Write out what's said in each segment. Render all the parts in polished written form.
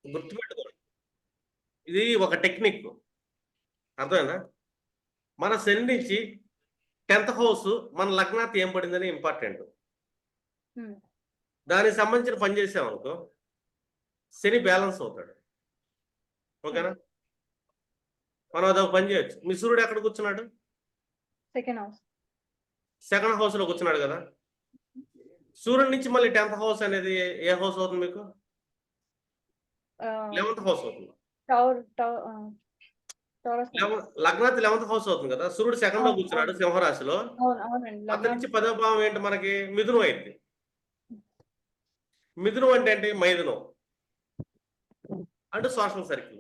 గుర్తుపెట్టుకోండి. ఇది ఒక టెక్నిక్. అర్థమైందా? మన శని నుంచి 10th హౌస్ మన లగ్నాత్ ఏం పడిందని ఇంపార్టెంట్. దానికి సంబంధించిన పని చేసామనుకో శని బ్యాలెన్స్ అవుతాడు. ఓకేనా? మనం అదొక పని చేయొచ్చు. మీ సూర్యుడు ఎక్కడ కూర్చున్నాడు? సెకండ్ హౌస్ లో కూర్చున్నాడు కదా. సూర్యుడి నుంచి మళ్ళీ 10th హౌస్ అనేది ఏ హౌస్ అవుతుంది మీకు? 11th హౌస్ అవుతుంది. లగ్నాత్ 11th హౌస్ అవుతుంది కదా. సూర్యుడు సెకండ్ లో కూర్చున్నాడు సింహరాశిలో. అతని నుంచి 10వ భావం ఏంటి మనకి? మిథునం అయింది. మిథునం అంటే ఏంటి? మైథునం అంటే సోషల్ సర్కిల్.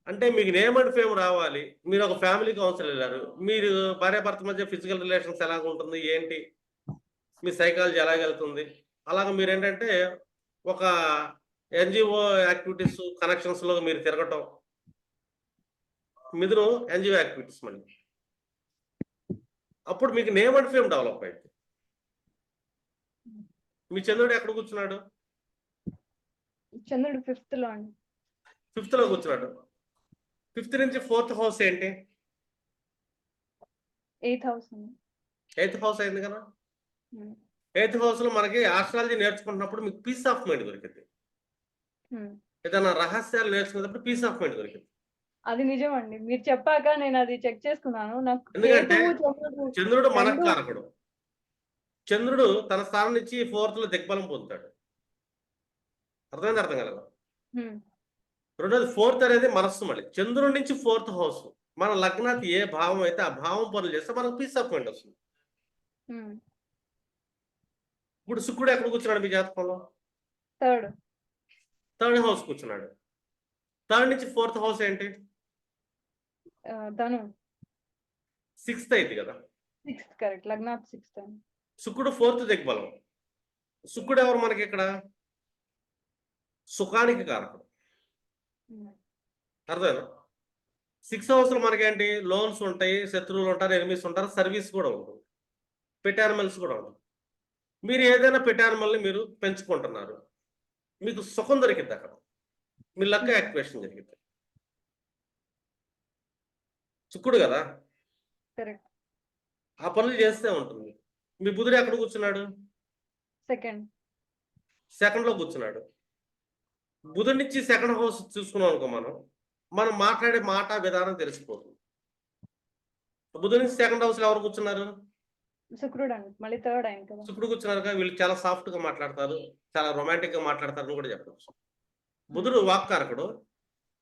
అంటే మీకు నేమ్ అండ్ ఫేమ్ రావాలి. మీరు ఒక ఫ్యామిలీ కౌన్సిల్ వెళ్ళారు. మీరు భార్యాభర్త మధ్య ఫిజికల్ రిలేషన్స్ ఎలాగ ఉంటుంది ఏంటి, మీ సైకాలజీ ఎలాగెళ్తుంది, అలాగ మీరేంటంటే ఒక ఎన్జిఓ యాక్టివిటీస్ కనెక్షన్స్లో మీరు తిరగటం. మిథునం ఎన్జిఓ యాక్టివిటీస్ మళ్ళీ. అప్పుడు మీకు నేమ్ అండ్ ఫేమ్ డెవలప్ అయింది. మీ చంద్రుడు ఎక్కడ కూర్చున్నాడు? చంద్రుడు 5th లో అండి. 5th లో కూర్చున్నాడు. 5th నుంచి 4th హౌస్ ఏంటి? 8th house. 8th హౌస్ అయింది కదా. 8th హౌస్ లో మనకి ఆస్ట్రాలజీ నేర్చుకుంటున్నప్పుడు మీకు పీస్ ఆఫ్ మైండ్ దొరికింది. ఏదైనా రహస్యాలు నేర్చుకున్నప్పుడు పీస్ ఆఫ్ మైండ్ దొరికింది. అది నిజం అండి. మీరు చెప్పాక నేను అది చెక్ చేసుకున్నాను. నాకు ఎందుకంటే చంద్రుడు మనకు కారకుడు. చంద్రుడు తన స్థానం నుంచి 4th లో దిగ్బలం పొందుతాడు. అర్థమైంది? అర్థం కలదు. రెండోది 4th అనేది మనస్సు. మళ్ళీ చంద్రుడి నుంచి 4th హౌస్ మన లగ్నానికి ఏ భావం అయితే ఆ భావం పనులు చేస్తే మనకు పీస్ ఆఫ్ మైండ్ వస్తుంది. ఇప్పుడు శుక్రుడు ఎక్కడ కూర్చున్నాడు మీ జాతకంలో? 3rd హౌస్ కూర్చున్నాడు. 3rd నుంచి 4th హౌస్ ఏంటి? ధను. 6th అయింది కదా. 6th correct. లగ్నాత్ 6th. శుక్రుడు 4th దిగ్బలం. శుక్రుడు ఎవరు మనకి ఇక్కడ? సుఖానికి కారకుడు. అర్థమైనా? 6th హౌస్ లో మనకేంటి? లోన్స్ ఉంటాయి, శత్రువులు ఉంటారు, ఎనిమిస్ ఉంటారు, సర్వీస్ కూడా ఉంటుంది, పెట్ యానిమల్స్ కూడా ఉంటుంది. మీరు ఏదైనా పెట్ యానిమల్ని మీరు పెంచుకుంటున్నారు, మీకు సుఖం దొరికింది అక్కడ, మీ లక్ యాక్టివేషన్ జరిగింది. శుక్రుడు కదా, ఆ పనులు చేస్తే ఉంటుంది. మీ బుధుడు ఎక్కడ కూర్చున్నాడు? సెకండ్ లో కూర్చున్నాడు. బుధుడి నుంచి 2nd హౌస్ చూసుకున్నాం అనుకో, మనం మాట్లాడే మాట విధానం తెలిసిపోతుంది. బుధుడి నుంచి 2nd హౌస్ లో ఎవరు కూర్చున్నారు? శుక్రుడు అండి. మళ్ళీ 3rd ఆయన కదా. శుక్రుడు కూర్చున్నారు కదా. వీళ్ళు చాలా సాఫ్ట్ గా మాట్లాడతారు, చాలా రొమాంటిక్ గా మాట్లాడతారు అని కూడా చెప్పవచ్చు. బుధుడు వాక్కారకుడు.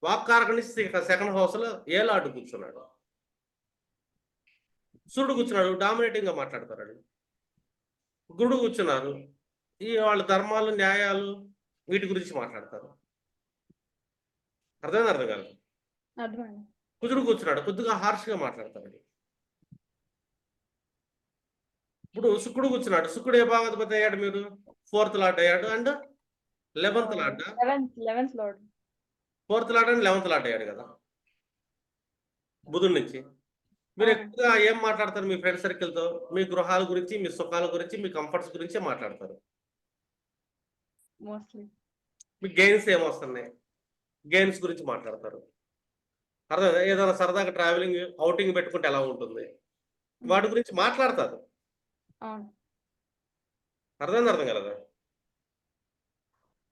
వాక్కారకుడి నుంచి 2nd హౌస్ లో ఏలాడు కూర్చున్నాడు. సూర్యుడు కూర్చున్నాడు, డామినేటింగ్ గా మాట్లాడతారు. గురుడు కూర్చున్నారు, ఈ వాళ్ళ ధర్మాలు, న్యాయాలు, వీటి గురించి మాట్లాడతారు. అర్థం కాదు. కుజుడు కూర్చున్నాడు, కొద్దిగా హార్ష్ గా మాట్లాడతాడు. ఇప్పుడు శుక్రుడు కూర్చున్నాడు. శుక్రుడు ఏ భాగాధిపతి అయ్యాడు? మీరు 4th లార్డ్ అయ్యాడు and 11th lord. 4th lord and 11th lord అయ్యాడు కదా బుధుడి నుంచి. మీరు ఎక్కువగా ఏం మాట్లాడతారు మీ ఫ్రెండ్ సర్కిల్తో? మీ గృహాల గురించి, మీ సుఖాల గురించి, మీ కంఫర్ట్స్ గురించి మాట్లాడతారు. మీ గెయిన్స్ ఏమొస్తున్నాయి, గెయిన్స్ గురించి మాట్లాడతారు. అర్థం? ఏదైనా సరదాగా ట్రావెలింగ్, అవుటింగ్ పెట్టుకుంటే ఎలా ఉంటుంది, వాటి గురించి మాట్లాడతారు. అర్థం కలదా?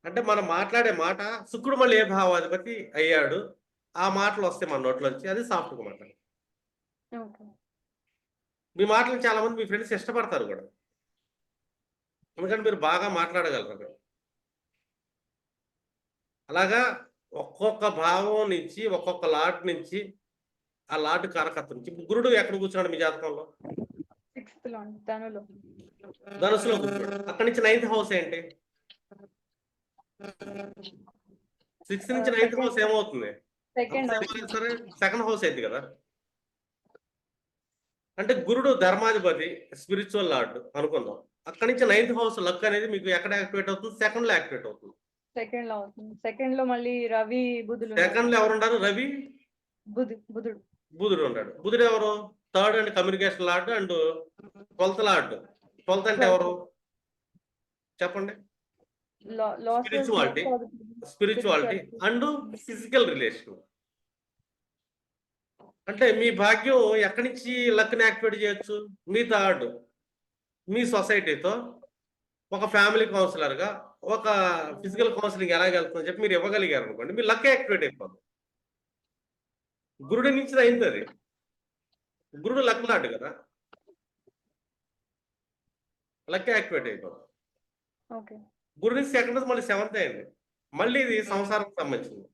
అంటే మనం మాట్లాడే మాట, శుక్రుడు మళ్ళీ ఏ భావాధిపతి అయ్యాడు, ఆ మాటలు వస్తాయి మన నోట్లోంచి, అది సాఫ్ట్గా మాట్లాడు. మీ మాటలు చాలా మంది మీ ఫ్రెండ్స్ ఇష్టపడతారు కూడా, ఎందుకంటే మీరు బాగా మాట్లాడగలరు. అలాగా ఒక్కొక్క భావం నుంచి, ఒక్కొక్క లాట్ నుంచి, ఆ లాట్ కారకత్వం నుంచి. గురుడు ఎక్కడ కూర్చున్నాడు మీ జాతకంలో? ధనుసులో కూర్చున్నాడు. అక్కడి నుంచి 9th హౌస్ ఏంటి? 6th నుంచి 9th హౌస్ ఏమవుతుంది? సరే, 2nd హౌస్ అయింది కదా. అంటే గురుడు ధర్మాధిపతి, స్పిరిచువల్ లార్డ్ అనుకుందాం. అక్కడి నుంచి 9th హౌస్ లక్ అనేది మీకు ఎక్కడ యాక్టివేట్ అవుతుంది? 2nd లో యాక్టివేట్ అవుతుంది. 2nd లో మళ్ళీ రవి, బుధుడు. 2nd లో ఎవరుంటారు? రవి, బుధుడు ఉంటాడు. బుధుడు ఎవరు? 3rd and communication lord and 12th lord. 12th అంటే ఎవరు చెప్పండి? Loss spirituality spirituality and physical relation. అంటే మీ భాగ్యం ఎక్కడి నుంచి లక్ని యాక్టివేట్ చేయొచ్చు? మీ థర్డ్, మీ సొసైటీతో ఒక ఫ్యామిలీ కౌన్సిలర్గా ఒక ఫిజికల్ కౌన్సిలింగ్ ఎలాగ వెళ్తుందని చెప్పి మీరు ఇవ్వగలిగారు అనుకోండి, మీ లక్ యాక్టివేట్ అయిపోతుంది. గురుడి నుంచి అయింది అది. గురుడు లక్ లాంటి కదా, లక్ యాక్టివేట్ అయిపోతుంది. గురుడి నుంచి సెకండ్ మళ్ళీ 7th అయింది, మళ్ళీ ఇది సంసారం సంబంధించింది.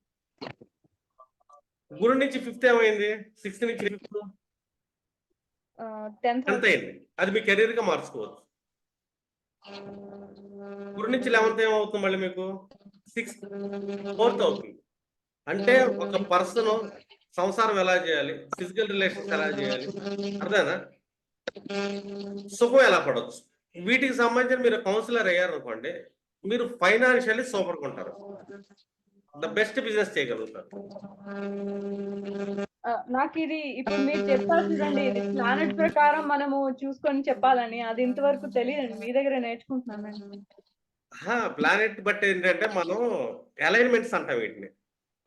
గురు నుంచి 5th ఏమైంది? 6th నుంచి 10th అయింది, అది మీ కెరీర్ గా మార్చుకోవచ్చు. గురు నుంచి 11th ఏమవుతుంది? మళ్ళీ మీకు 6th 4th అవుతుంది. అంటే ఒక పర్సన్ సంసారం ఎలా చేయాలి, ఫిజికల్ రిలేషన్స్ ఎలా చేయాలి, అర్థమేనా, సుఖం ఎలా పడవచ్చు, వీటికి సంబంధించిన మీరు కౌన్సిలర్ అయ్యారు అనుకోండి, మీరు ఫైనాన్షియల్లీ సూపర్గా ఉంటారు, ద బెస్ట్ బిజినెస్ చేయగలుగుతారు. నాకు ఇది ఇప్పుడు మీరు చెప్పారు చూడండి, ఇది ప్లానెట్ ప్రకారం మనము చూసుకొని చెప్పాలని, అది ఇంతవరకు తెలియదండి, మీ దగ్గర నేర్చుకుంటున్నాను. ప్లానెట్ బట్టి ఏంటంటే మనం అలైన్మెంట్స్ అంటాం వీటిని.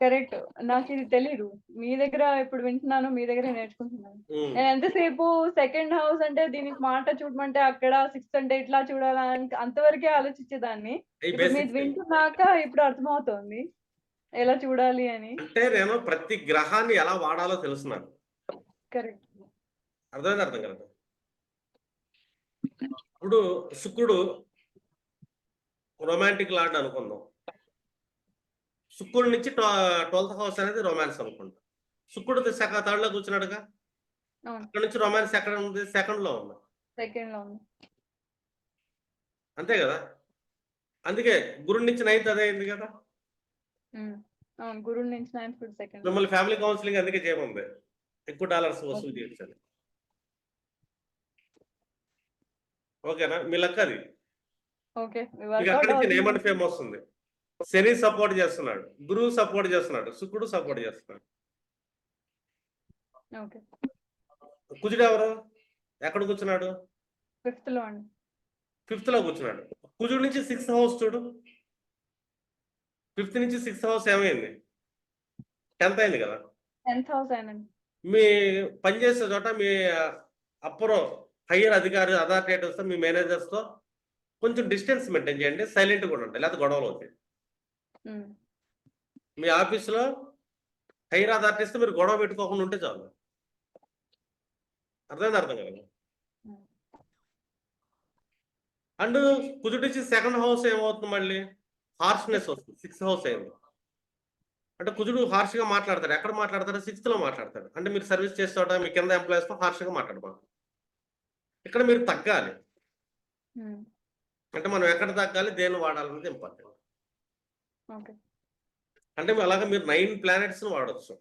కరెక్ట్, నాకు ఇది తెలీదు, మీ దగ్గర ఇప్పుడు వింటున్నాను, మీ దగ్గర నేర్చుకుంటున్నాను. నేను ఎంతసేపు సెకండ్ హౌస్ అంటే దీనికి మాట చూడమంటే అక్కడ, 6th అంటే ఇట్లా చూడాలా అంతవరకే ఆలోచించేదాన్ని. మీరు వింటున్నాక ఇప్పుడు అర్థమవుతోంది ఎలా చూడాలి అని. అంటే నేను ప్రతి గ్రహాన్ని ఎలా వాడాలో తెలుసు నాకు. కరెక్ట్, అర్థం కదా. ఇప్పుడు శుక్రుడు రొమాంటిక్ లాంటి అనుకుందాం, శుక్రుడి నుంచి 12th హౌస్ అనేది రొమాన్స్ అనుకుంటాం. శుక్రుడు 3rd లో కూర్చున్నాడుగా, అక్కడ నుంచి రొమాన్స్ ఎక్కడ ఉంది? 2nd లో ఉంది. అంతే కదా. అందుకే గురుడి నుంచి 9th అదే అయింది కదా. గురుడి నుంచి 9th మిమ్మల్ని ఫ్యామిలీ కౌన్సిలింగ్ అందుకే చేయమంది, ఎక్కువ డాలర్స్ వసూలు చేయొచ్చు. ఓకేనా, మీ లక్ అది. అక్కడి నుంచి నేమ్ అండ్ ఫేమ్ వస్తుంది. శని సపోర్ట్ చేస్తున్నాడు, గురువు సపోర్ట్ చేస్తున్నాడు, శుక్రుడు సపోర్ట్ చేస్తున్నాడు. కుజుడు ఎవరు? ఎక్కడ కూర్చున్నాడు? 5th లో. 5th లో కూర్చున్నాడు. కుజుడు నుంచి 6th హౌస్ చూడు, 5th నుంచి 6th హౌస్ ఏమైంది? 10th అయింది కదా. 10th house అయినండి. మీ పనిచేసే చోట మీ అప్పర్ హయ్యర్ అథారిటేటివ్స్ తో, మీ మేనేజర్స్ తో కొంచెం డిస్టెన్స్ మెయింటైన్ చేయండి, సైలెంట్ కూడా ఉంటాయి, లేకపోతే గొడవలు అవుతాయి. మీ ఆఫీసులో హైయర్ అథారిటీస్ తో మీరు గొడవ పెట్టుకోకుండా ఉంటే చాలు. అర్థం కదా. అండ్ కుజుడు నుంచి 2nd హౌస్ ఏమవుతుంది? మళ్ళీ హార్ష్నెస్ వస్తుంది, 6th హౌస్ అయింది. అంటే కుజుడు హార్ష్ గా మాట్లాడతాడు. ఎక్కడ మాట్లాడతాడు? 6th లో మాట్లాడతాడు. అంటే మీరు సర్వీస్ చేసే చోట మీ కింద ఎంప్లాయీస్ తో హార్ష్ గా మాట్లాడబాడు. ఇక్కడ మీరు తగ్గాలి. అంటే మనం ఎక్కడ తగ్గాలి, దేన్ని వాడాలన్నది ఇంపార్టెంట్. అంటే అలాగే మీరు 9 ప్లానెట్స్ వాడచ్చు,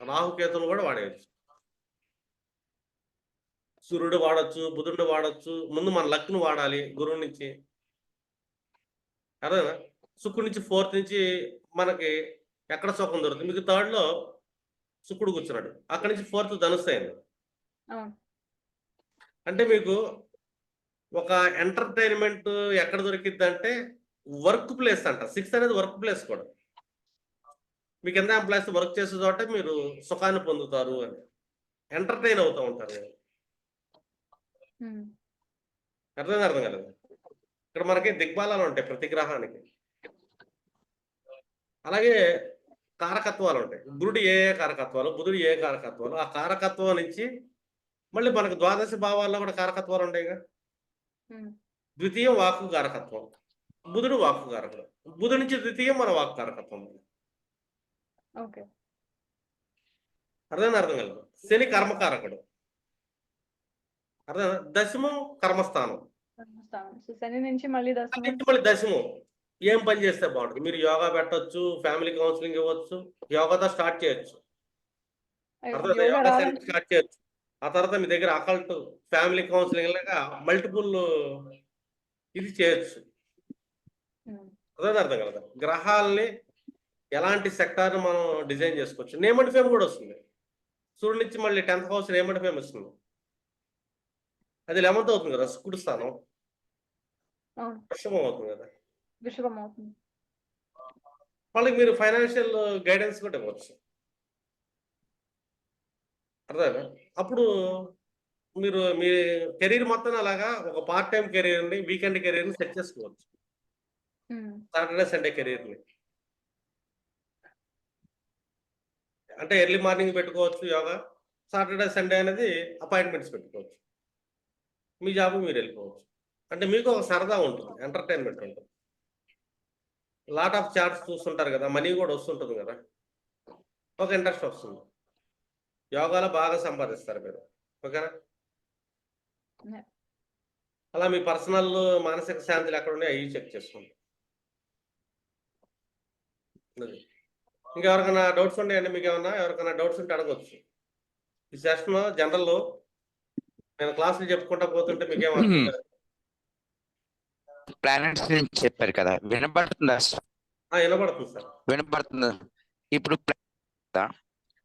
రాహుకేతులు కూడా వాడేయచ్చు, సూర్యుడు వాడచ్చు, బుధుడు వాడచ్చు. ముందు మన లక్ను వాడాలి గురువు నుంచి, అదేనా. శుక్రుడి నుంచి 4th నుంచి మనకి ఎక్కడ సుఖం దొరుకుతుంది? మీకు 3rd లో శుక్రుడు కూర్చున్నాడు, అక్కడి నుంచి 4th ధనుస్సు అయింది. అంటే మీకు ఒక ఎంటర్టైన్మెంట్ ఎక్కడ దొరికిద్ది అంటే వర్క్ ప్లేస్ అంట. 6th అనేది వర్క్ ప్లేస్ కూడా. మీ కింద ఎంప్లాయీస్ వర్క్ చేసే చోట మీరు సుఖాన్ని పొందుతారు అని, ఎంటర్టైన్ అవుతూ ఉంటారు. అర్థం కలదు. ఇక్కడ మనకి దిగ్బాలాలు ఉంటాయి ప్రతి గ్రహానికి. అలాగే కారకత్వాలు ఉంటాయి. గురుడు ఏ కారకత్వాలు, బుధుడు ఏ కారకత్వాలు, ఆ కారకత్వం నుంచి మళ్ళీ మనకు ద్వాదశ భావాల్లో కూడా కారకత్వాలు ఉంటాయిగా. ద్వితీయం వాక్కు కారకత్వం, బుధుడు వాక్కు కారకుడు. బుధుడు నుంచి ద్వితీయం మన వాక్కు కారకత్వం. అర్థం కలదు. శని కర్మకారకుడు, అర్థం. దశమం కర్మస్థానం, శని నుంచి మళ్ళీ దశమం ఏం పని చేస్తే బాగుంటుంది? మీరు యోగా పెట్టచ్చు, ఫ్యామిలీ కౌన్సిలింగ్ ఇవ్వచ్చు, యోగాతో స్టార్ట్ చేయొచ్చు, అర్థం. యోగా స్టార్ట్ చేయొచ్చు. ఆ తర్వాత మీ దగ్గర అకల్ట్, ఫ్యామిలీ కౌన్సిలింగ్ లాగా మల్టిపుల్ ఇది చేయొచ్చు. అర్థం కదా. గ్రహాలని ఎలాంటి సెక్టార్ మనం డిజైన్ చేసుకోవచ్చు. నేమ్ అండ్ ఫేమ్ కూడా వస్తుంది. సూర్యుడి నుంచి మళ్ళీ 10th house name and fame వస్తుంది, అది 11th అవుతుంది కదా, శుక్రుడు స్థానం. అవును. వృషభం అవుతుంది కదా. వృషభం అవుతుంది. వాళ్ళకి మీరు ఫైనాన్షియల్ గైడెన్స్ కూడా ఇవ్వచ్చు. అర్థమైందా? అప్పుడు మీరు మీ కెరీర్ మొత్తం అలాగా ఒక పార్ట్ టైం కెరీర్‌ని, వీకెండ్ కెరీర్‌ని సెట్ చేసుకోవచ్చు. సాటర్‌డే, సండే కెరీర్‌ని. అంటే ఎర్లీ మార్నింగ్ పెట్టుకోవచ్చు యోగా. సాటర్‌డే, సండే అనేది అపాయింట్మెంట్స్ పెట్టుకోవచ్చు. మీ జాబ్‌కి మీరెళ్ళిపోవచ్చు. అంటే మీకు ఒక సరదా ఉంటుంది. ఎంటర్‌టైన్‌మెంట్ ఉంటుంది. లాట్ ఆఫ్ చాట్స్ చూస్తుంటారు గదా! మనీ గూడా వస్తుంటుంది గదా! ఒక ఇంట్రెస్ట్ వస్తుంది. యోగాలో బాగా సంపాదిస్తారు మీరు. ఓకేనా? యాహ్! అలా మీ పర్సనల్ మానసిక శాంతులు ఎక్కడున్నాయో అయ్యి చెక్ చేసుకోండి. అది. ఇంకెవరికైనా డౌట్స్ ఉన్నాయండి మీకేమన్నా? ఎవరికైనా డౌట్స్ ఉంటే అడగొచ్చు. ఈ సెషన్‌లో జనరల్‌లో నేను క్లాసులు చెప్పుకుంటా పోతుంటే మీకేం అర్థం కాదు. ప్లానెట్స్ గురించి చెప్పారు కదా, వినబడుతుందా? వినపడుతుంది సార్. వినబడుతుంది. ఇప్పుడు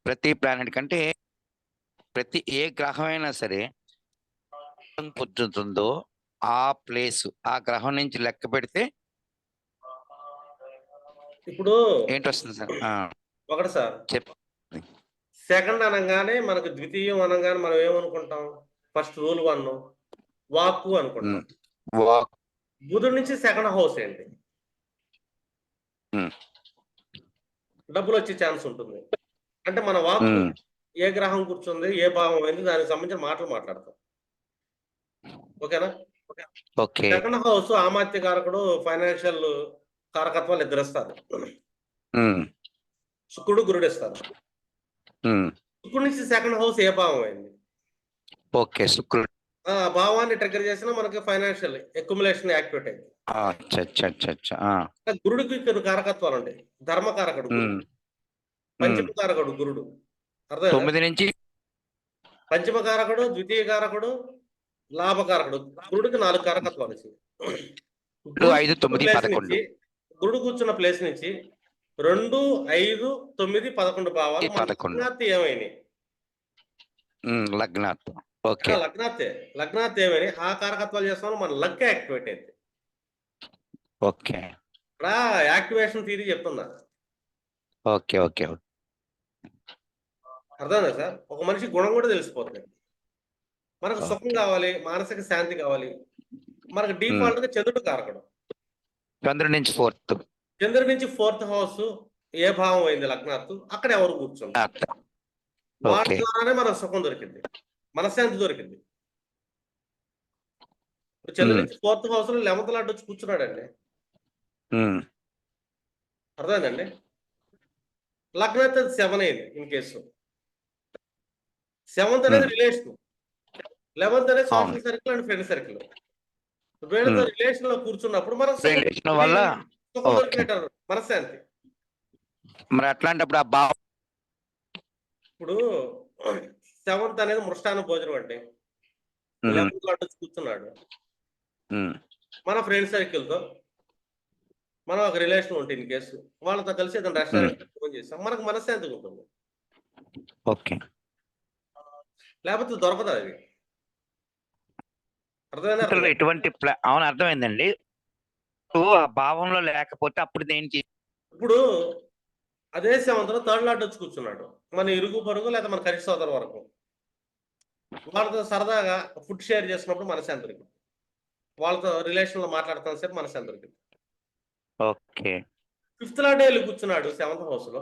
ప్రతి ప్లానెట్ కంటే ప్రతి ఏ గ్రహమైనా సరే పొందుతుందో ఆ ప్లేస్, ఆ గ్రహం నుంచి లెక్క పెడితే ఇప్పుడు ఏంటి వస్తుంది సార్? ఒకటి సార్, చెప్పు. సెకండ్ అనంగానే మనకు ద్వితీయం అనంగానే మనం ఏమనుకుంటాం? ఫస్ట్ రూల్ 1 వాక్కు అనుకుంటాం. వాక్. బుధుడి నుంచి సెకండ్ హౌస్ ఏంటి? డబ్బులు వచ్చే ఛాన్స్ ఉంటుంది. అంటే మన వాక్కు ఏ గ్రహం కూర్చుంది, ఏ భావం అయింది, దానికి సంబంధించిన మాటలు మాట్లాడతాం. ఓకేనా? ఓకే. సెకండ్ హౌస్ ఆమాత్య కారకుడు, ఫైనాన్షియల్ కారకత్వాలు ఇద్దరిస్తారు. శుక్రుడు, గురుడు ఇస్తారు. శుక్రుడి నుంచి సెకండ్ హౌస్ ఏ భావం అయింది? ఓకే, శుక్రుడు. ఆ భావాన్ని ట్రిగ్గర్ చేసినా మనకి ఫైనాన్షియల్ అక్యుములేషన్ యాక్టివేట్ అయింది. గురుడికి కొన్ని కారకత్వాలు ఉంటాయి. ధర్మకారకుడు గురుడు, పంచమకారకుడు గురుడు. అర్థం 9 నుంచి పంచమకారకుడు, ద్వితీయ కారకుడు, లాభకారకుడు. గురుడికి 4 కారకత్వాలు వచ్చింది. 5, 9, 11. గురుడు కూర్చున్న ప్లేస్ నుంచి 2, 5, 9, 11 భావాలు లగ్నాత్ ఏమైనాయి? లగ్నాత్. ఓకే. లగ్నాత్ ఏమైనాయి? ఆ కారకత్వాలు చేస్తాం, మన లక్ యాక్టివేట్ అయింది. ఓకే. ఇక్కడ యాక్టివేషన్ థియరీ చెప్తున్నా. ఓకే. ఓకే. అర్థమైందా సార్? ఒక మనిషి గుణం కూడా తెలిసిపోతుంది. మనకు సుఖం కావాలి, మానసిక శాంతి కావాలి. మనకు డిఫాల్ట్ గా చంద్రుడు కారకుడు. చంద్రుడి నుంచి 4th. చంద్రుడి నుంచి 4th హౌస్ ఏ భావం అయింది లగ్నాత్తు, అక్కడ ఎవరు కూర్చుంటారు? వాటి ద్వారానే మనకు సుఖం దొరికింది, మనశ్శాంతి దొరికింది. చంద్రుడి నుంచి 4th హౌస్ లో 11th లాంటి వచ్చి కూర్చున్నాడండి. అర్థమైందండి? లగ్నాత్ 7 అయింది ఇన్ కేసు. 7th అనేది రిలేషన్, 11th అనేది social circle and friend circle. వీళ్ళతో రిలేషన్ లో కూర్చున్నప్పుడు మనం సుఖం దొరికినట్టు మనశ్శాంతి. మరి అట్లాంటప్పుడు ఆ భావం ఇప్పుడు 7th అనేది మృష్టాన్న భోజనం అంటే 11th లాంటి వచ్చి కూర్చున్నాడు. మన ఫ్రెండ్ సర్కిల్ తో మనం ఒక రిలేషన్ ఉంటుంది ఇన్ కేసు, వాళ్ళతో కలిసి ఏదైనా రెస్టారెంట్ ఫోన్ చేస్తాం, మనకు మనశ్శాంతిగా ఉంటుంది. ఓకే. లేకపోతే దొరకదు అది. అర్థమైందా? ఎటువంటి అవును, అర్థమైందండి. ఆ భావంలో లేకపోతే అప్పుడు దేనికి? ఇప్పుడు అదే 7th లో 3rd లాట్ వచ్చి కూర్చున్నాడు, మన ఇరుగు పరుగు లేదా మన కనిష్ట సోదరు వరకు. వాళ్ళతో సరదాగా ఫుడ్ షేర్ చేసినప్పుడు మనశ్శాంతి దొరికింది. వాళ్ళతో రిలేషన్ లో మాట్లాడుతున్న సేపు మనశ్శాంతి దొరికింది. ఓకే. 5th లాట్ వెళ్ళి కూర్చున్నాడు 7th హౌస్ లో.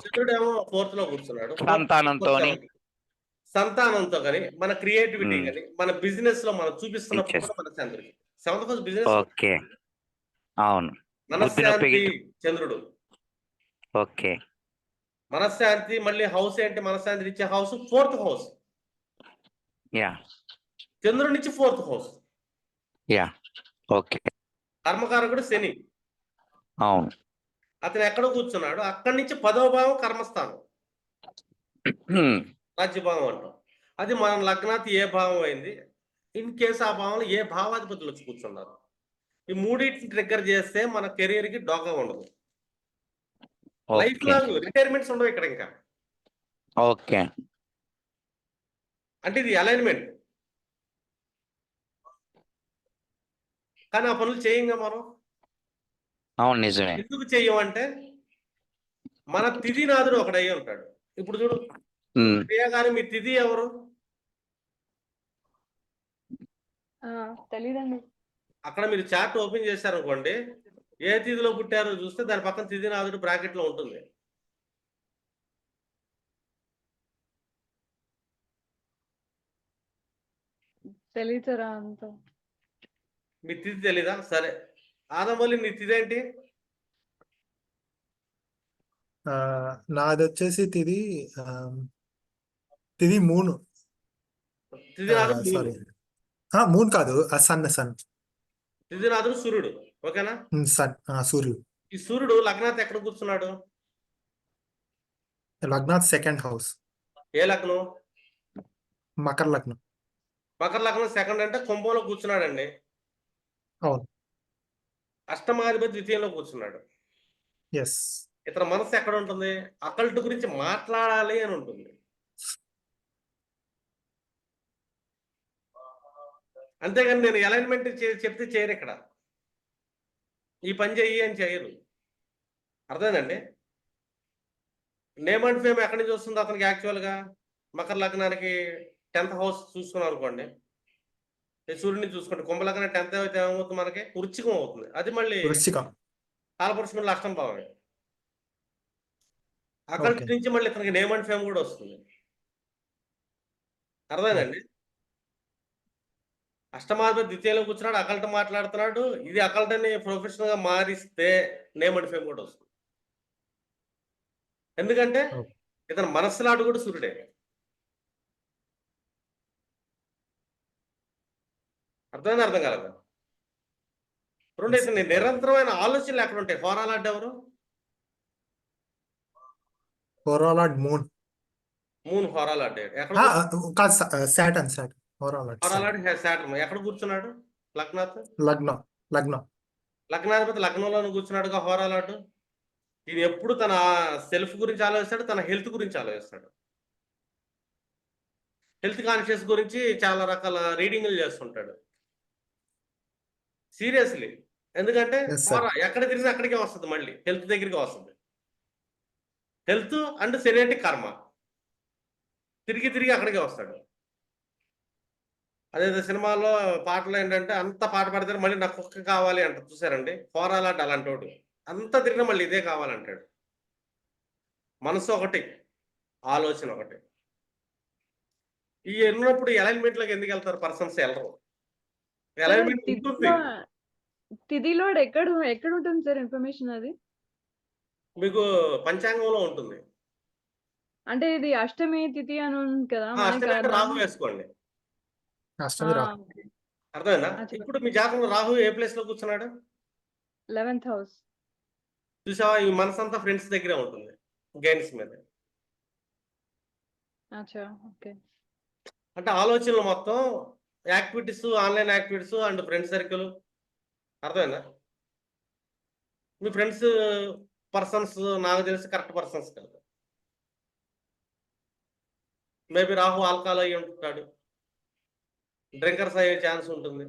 చంద్రుడేమో 4th లో కూర్చున్నాడు. సంతానంతో కానీ, మన క్రియేటివిటీ కానీ, మన బిజినెస్ లో మనం చూపిస్తున్నప్పుడు కూడా మనశ్శాంతి దొరికింది. 7th house business. ఓకే. అవును. మనశ్శాంతి చంద్రుడు. ఓకే. మనశ్శాంతి మళ్ళీ హౌస్ ఏంటి? మనశ్శాంతి ఇచ్చే హౌస్ 4th హౌస్. చంద్రుడి నుంచి 4th హౌస్. ఓకే. కర్మకారకుడు శని. అవును. అతను ఎక్కడ కూర్చున్నాడు? అక్కడి నుంచి 10వ భావం కర్మస్థానం, రాజ్యభావం అంటాం. అది మన లగ్నాత్ ఏ భావం అయింది, ఇన్ కేసు ఆ భావంలో ఏ భావాధిపతులు వచ్చి కూర్చున్నారు. ఈ మూడింటిని ట్రిగ్గర్ చేస్తే మన కెరీర్ కి డోకా ఉండదు. లైఫ్ లాంగ్ రిటైర్మెంట్స్ ఉండవు ఇక్కడ ఇంకా. ఓకే. అంటే ఇది అలైన్మెంట్. కానీ ఆ పనులు చేయంగా మనం. అవును, నిజమే. ఎందుకు చెయ్యమంటే మన తిథినాథుడు ఒకడు అయ్యి ఉంటాడు. ఇప్పుడు చూడు, ప్రియా గారు మీ తిథి ఎవరు? తెలీదండి. అక్కడ మీరు చార్ట్ ఓపెన్ చేశారనుకోండి, ఏ తిథిలో పుట్టారో చూస్తే దాని పక్కన తిథినాథుడు బ్రాకెట్ లో ఉంటుంది. తెలీదురా అంత. మీ తిథి తెలీదా? సరే, ఆదమల్లి నీ తిథి ఏంటి? నాది వచ్చేసి తిది మూను. తిథినాథుడు మూను. సారీ, మూన్ కాదు, సన్. తిథినాథుడు సూర్యుడు. ఓకేనా? సన్, సూర్యుడు. ఈ సూర్యుడు లగ్నాత్ ఎక్కడ కూర్చున్నాడు? లగ్నాత్ సెకండ్ హౌస్. ఏ లగ్నం? మకర లగ్నం. మకర లగ్నం సెకండ్ అంటే కుంభంలో కూర్చున్నాడండి. అవును. అష్టమాధిపతి ద్వితీయంలో కూర్చున్నాడు. ఎస్. ఇతర మనసు ఎక్కడ ఉంటుంది? అకల్ట్ గురించి మాట్లాడాలి అని ఉంటుంది. అంతేగాని నేను అలైన్మెంట్ చెప్తే చేయరు. ఇక్కడ ఈ పని చెయ్యి అని చేయరు. అర్థమైందండి? నేమ్ అండ్ ఫేమ్ ఎక్కడి నుంచి వస్తుంది అతనికి? యాక్చువల్గా మకర లగ్నానికి 10th హౌస్ చూసుకున్నాం అనుకోండి, సూర్యుడిని చూసుకోండి, కుంభ లగ్నం 10th అయితే ఏమవుతుంది? మనకి వృశ్చికం అవుతుంది. అది మళ్ళీ వృశ్చికం. కాలపురుషుల అష్టం భావమే. అక్కడి నుంచి మళ్ళీ ఇతనికి నేమ్ అండ్ ఫేమ్ కూడా వస్తుంది. అర్థమైందండి? అష్టమాధిపతి ద్వితీయంలో కూర్చున్నాడు, అకల్ట్ మాట్లాడుతున్నాడు. ఇది అకల్ట్ అని ప్రొఫెషనల్ గా మారిస్తే నేమ్ అండ్ ఫేమ్ కూడా వస్తుంది. ఎందుకంటే ఇతను మనస్సులాడు కూడా సూర్యుడే. అర్థమైంది? అర్థం కాలేదా? రెండు, ఇతని నిరంతరమైన ఆలోచనలు ఎక్కడ ఉంటాయి? హోరాలాడ్ ఎవరు? హోరాలాడ్ మూన్. మూన్ హోరాలాడ్ ఎక్కడ? కాదు, సాటర్న్. హోరాలాడ్ సాటర్న్ ఎక్కడ కూర్చున్నాడు? లగ్నాత్. లగ్నం. లగ్నాధిపతి లగ్నంలో కూర్చున్నాడుగా హోరాలాడ్. ఇది ఎప్పుడు తన సెల్ఫ్ గురించి ఆలోచిస్తాడు, తన హెల్త్ గురించి ఆలోచిస్తాడు. హెల్త్ కాన్షియస్ గురించి చాలా రకాల రీడింగ్లు చేస్తుంటాడు. సీరియస్లీ. ఎందుకంటే ఎక్కడ తిరిగినా అక్కడికే వస్తుంది, మళ్ళీ హెల్త్ దగ్గరికి వస్తుంది. హెల్త్ అండ్ సెనేటి కర్మ తిరిగి అక్కడికే వస్తాడు. అదే సినిమాలో పాటలు ఏంటంటే అంత పాట పాడితే మళ్ళీ నాకు కుక్క కావాలి అంట. చూసారండి? హోరాలాడ్ అలాంటి వాడు. అంతా తిరిగినా మళ్ళీ ఇదే కావాలంటాడు. మనసు ఒకటి, ఆలోచన ఒకటి. ఈ ఉన్నప్పుడు అలైన్మెంట్ లోకి ఎందుకు వెళ్తారు? పర్సన్స్ వెళ్ళరు. అలైన్మెంట్ ఉంటుంది. తిథిలో ఎక్కడ ఉంటుంది సార్ ఇన్ఫర్మేషన్? అది మీకు పంచాంగంలో ఉంటుంది. అంటే ఇది అష్టమి తిథి అని ఉంది కదా, అష్టమి అంటే రాహు వేసుకోండి. అర్థమైందా? ఇప్పుడు మీ జాతకంలో రాహు ఏ ప్లేస్ లో కూర్చున్నాడు? 11th house. చూసావా? ఈ మనసంతా ఫ్రెండ్స్ దగ్గరే ఉంటుంది, గైన్స్ మీద. అంటే ఆలోచనలు మొత్తం activities, online activities and friend circle. అర్థమైందా? మీ ఫ్రెండ్స్ పర్సన్స్ నాకు తెలిసి కరెక్ట్ పర్సన్స్ కాదు. మేబీ రాహు ఆల్కహాల్ అయ్యి ఉంటాడు, డ్రింకర్స్ అయ్యే ఛాన్స్ ఉంటుంది.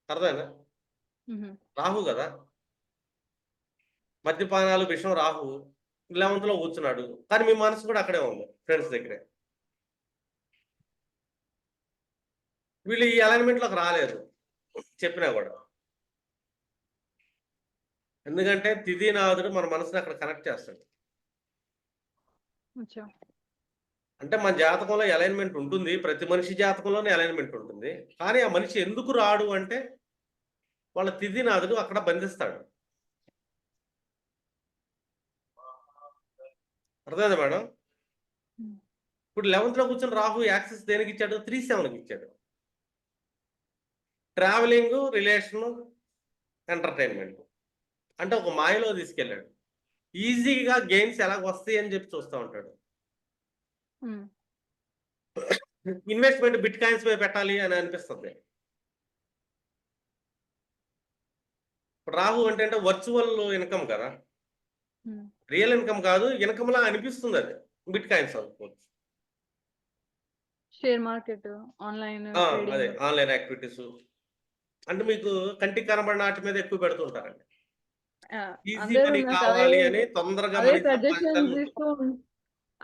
అర్థమైందా? రాహు కదా, మద్యపానాలు, విషయం. రాహు 11th లో కూర్చున్నాడు, కానీ మీ మనసు కూడా అక్కడే ఉంది, ఫ్రెండ్స్ దగ్గరే. వీళ్ళు ఈ అలైన్మెంట్లోకి రాలేరు చెప్పినా కూడా. ఎందుకంటే తిథినాథుడు మన మనసుని అక్కడ కనెక్ట్ చేస్తాడు. అంటే మన జాతకంలో అలైన్మెంట్ ఉంటుంది, ప్రతి మనిషి జాతకంలోనే అలైన్మెంట్ ఉంటుంది. కానీ ఆ మనిషి ఎందుకు రాడు అంటే వాళ్ళ తిథినాథుడు అక్కడ బంధిస్తాడు. అర్థమైందా మేడం? ఇప్పుడు 11th లో కూర్చొని రాహు యాక్సెస్ దేనికి ఇచ్చాడు? 3-7కి ఇచ్చాడు. Travelling, relation, entertainment. అంటే ఒక మాయలో తీసుకెళ్ళాడు. ఈజీగా గెయిన్స్ ఎలాగ వస్తాయి అని చెప్పి చూస్తూ ఉంటాడు. ఇన్వెస్ట్మెంట్ బిట్ కాయిన్స్ మీద పెట్టాలి అని అనిపిస్తుంది. రాహు అంటే వర్చువల్ ఇన్కమ్ కదా, రియల్ ఇన్కమ్ కాదు, ఇన్కమ్ లా అనిపిస్తుంది. అది బిట్ కాయిన్స్ అనుకోవచ్చు, షేర్ మార్కెట్, ఆన్లైన్ అదే ఆన్లైన్ యాక్టివిటీస్, అంటే మీకు కంటికి కనబడిన వాటి మీద ఎక్కువ పెడుతుంటారండి. ఈజీ అందరూ మనీ నాకు కావాలి అని తొందరగా అదే మనీ సజెషన్స్ సంపాదించాలని ఇస్తూ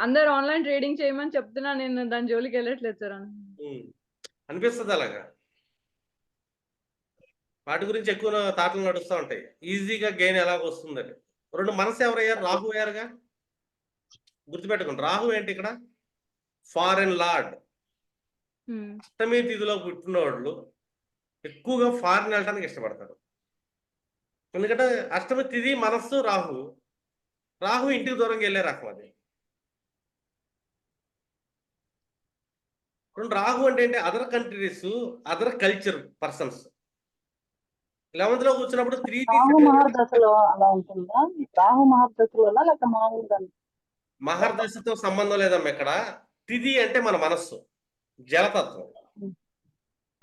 అందరూ ఆన్లైన్ ట్రేడింగ్ చేయమని చెప్తున్నా, నేను దాని జోలికి వెళ్ళట్లేదు సార్. అనిపిస్తుంది అలాగా. వాటి గురించి ఎక్కువ తాటలు నడుస్తూ ఉంటాయి, ఈజీగా గెయిన్ ఎలాగ వస్తుందని. రెండు మనసు ఎవరయ్యారు? రాహు అయ్యారుగా. గుర్తుపెట్టుకోండి, రాహు ఏంటి ఇక్కడ? Foreign lord. అష్టమి తిథిలో పుట్టిన వాళ్ళు ఎక్కువగా ఫారెన్ వెళ్ళడానికి ఇష్టపడతారు. ఎందుకంటే అష్టమి తిథి మనస్సు రాహు. రాహు ఇంటికి దూరంగా వెళ్ళే రకం అది. రెండు రాహు అంటే ఏంటి? Other countries, other culture persons. 11th లో కూర్చున్నప్పుడు 3 రాహు మహర్దశలో అలా ఉంటుందా? రాహు మహర్దశలో లేక మామూలుగా? మహర్దశతో సంబంధం లేదమ్మా ఇక్కడ. తిథి అంటే మన మనస్సు, జలతత్వం.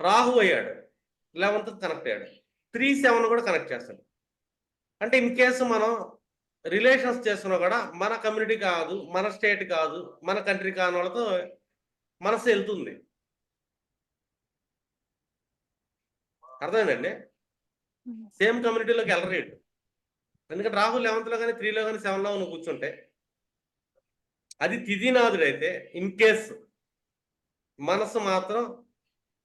రాహు అయ్యాడు 11th కనెక్ట్ అయ్యాడు, 3-7 కూడా కనెక్ట్ చేస్తాడు. అంటే ఇన్ కేసు మనం రిలేషన్స్ చేస్తున్నా కూడా మన కమ్యూనిటీ కాదు, మన స్టేట్ కాదు, మన కంట్రీ కాని వాళ్ళతో మనసు వెళ్తుంది. అర్థమైందండి? సేమ్ కమ్యూనిటీలోకి వెళ్ళరేడు. ఎందుకంటే రాహు 11th లో కానీ 3లో కానీ 7లో నువ్వు కూర్చుంటే, అది తిథినాథుడైతే ఇన్ కేసు మనసు మాత్రం